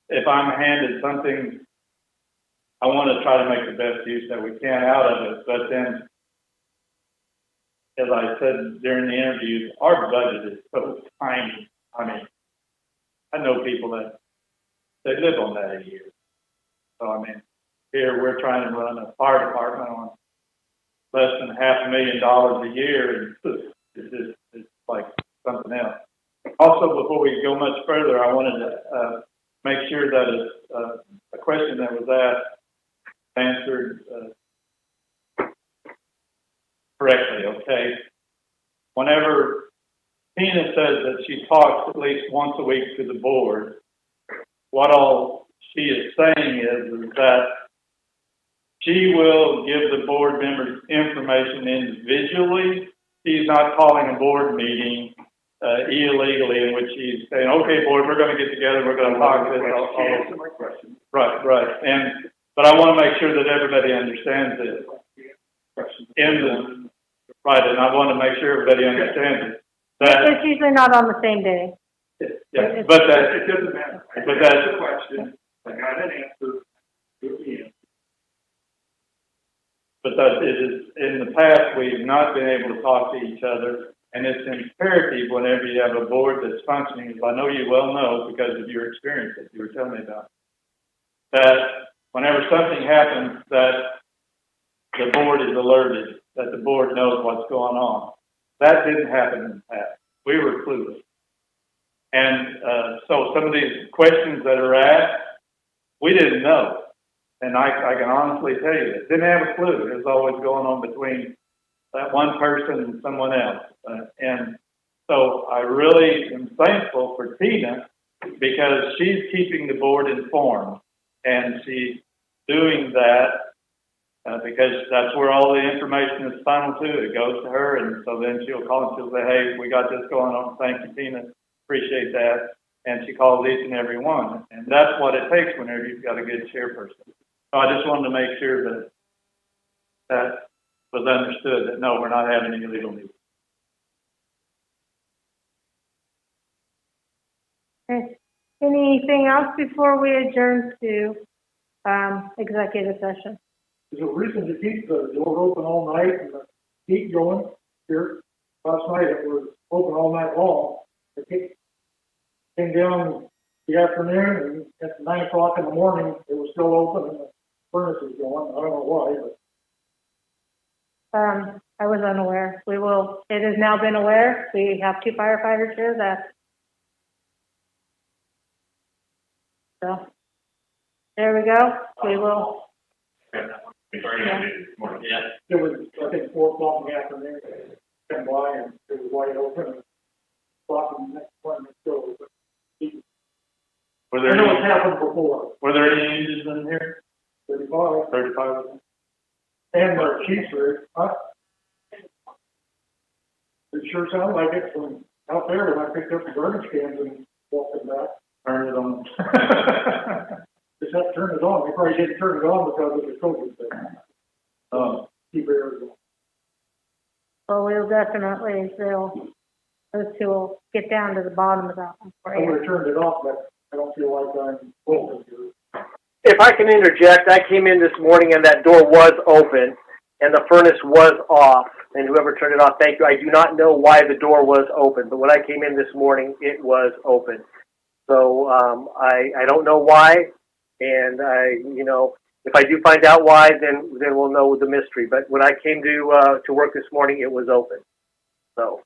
C: if I'm handed something, I want to try to make the best use that we can out of it. But then, as I said during the interviews, our budget is so tiny. I mean, I know people that they live on that a year. So, I mean, here we're trying to run a fire department on less than $500,000 a year, and it's like something else. Also, before we go much further, I wanted to make sure that a question that was asked answered correctly, okay? Whenever Tina says that she talks at least once a week to the board, what all she is saying is that she will give the board members information individually. She's not calling a board meeting illegally in which she's saying, okay, board, we're going to get together, we're going to talk this.
E: Answer my question.
C: Right. But I want to make sure that everybody understands it. Right, and I want to make sure everybody understands it.
D: It's usually not on the same day.
C: Yeah, but that,
E: It doesn't matter.
C: But that's
E: the question. I got an answer. Give me an answer.
C: But that it is, in the past, we've not been able to talk to each other, and it's imperative whenever you have a board that's functioning, as I know you well know because of your experience that you were telling me about. that whenever something happens, that the board is alerted, that the board knows what's going on. That didn't happen in the past. We were clueless. And so some of these questions that are asked, we didn't know. And I can honestly tell you, didn't have a clue. It was always going on between that one person and someone else. And so I really am thankful for Tina because she's keeping the board informed. And she's doing that because that's where all the information is funneled to. It goes to her. And so then she'll call and she'll say, hey, we got this going on. Thank you, Tina. Appreciate that. And she calls each and every one. And that's what it takes whenever you've got a good chairperson. So I just wanted to make sure that that was understood, that no, we're not having any legal meetings.
D: Okay. Anything else before we adjourn to executive session?
H: There's a reason to keep the door open all night and the heat going here. Last night it was open all night long. The heat came down the afternoon and at 9 o'clock in the morning it was still open and the furnace was going. I don't know why, but.
D: I was unaware. It has now been aware. We have 2 firefighters here so there we go. We will.
K: Yeah.
H: It was, I think, 4 o'clock in the afternoon. Came by and it was wide open and o'clock in the next one it's still open.
C: Were there
H: I know it's happened before.
C: Were there any engines in here?
H: 35.
C: 35 of them?
H: And the chief's rig, huh? It sure sounded like it from out there when I picked up the garbage cans and walked them back.
C: Turn it on.
H: Just have to turn it on. They probably didn't turn it on because of the COVID thing. Keep it on.
D: Well, we'll definitely, those 2 will get down to the bottom of that one for
H: I would
D: you.
H: have turned it off, but I don't feel like I'm welcome to it.
I: If I can interject, I came in this morning and that door was open and the furnace was off, and whoever turned it off, thank you. I do not know why the door was open, but when I came in this morning, it was open. So I don't know why, and if I do find out why, then we'll know the mystery. But when I came to work this morning, it was open. So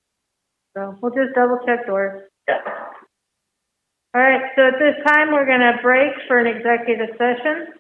D: we'll just double check doors.
I: yeah.
D: All right, so at this time, we're going to break for an executive session.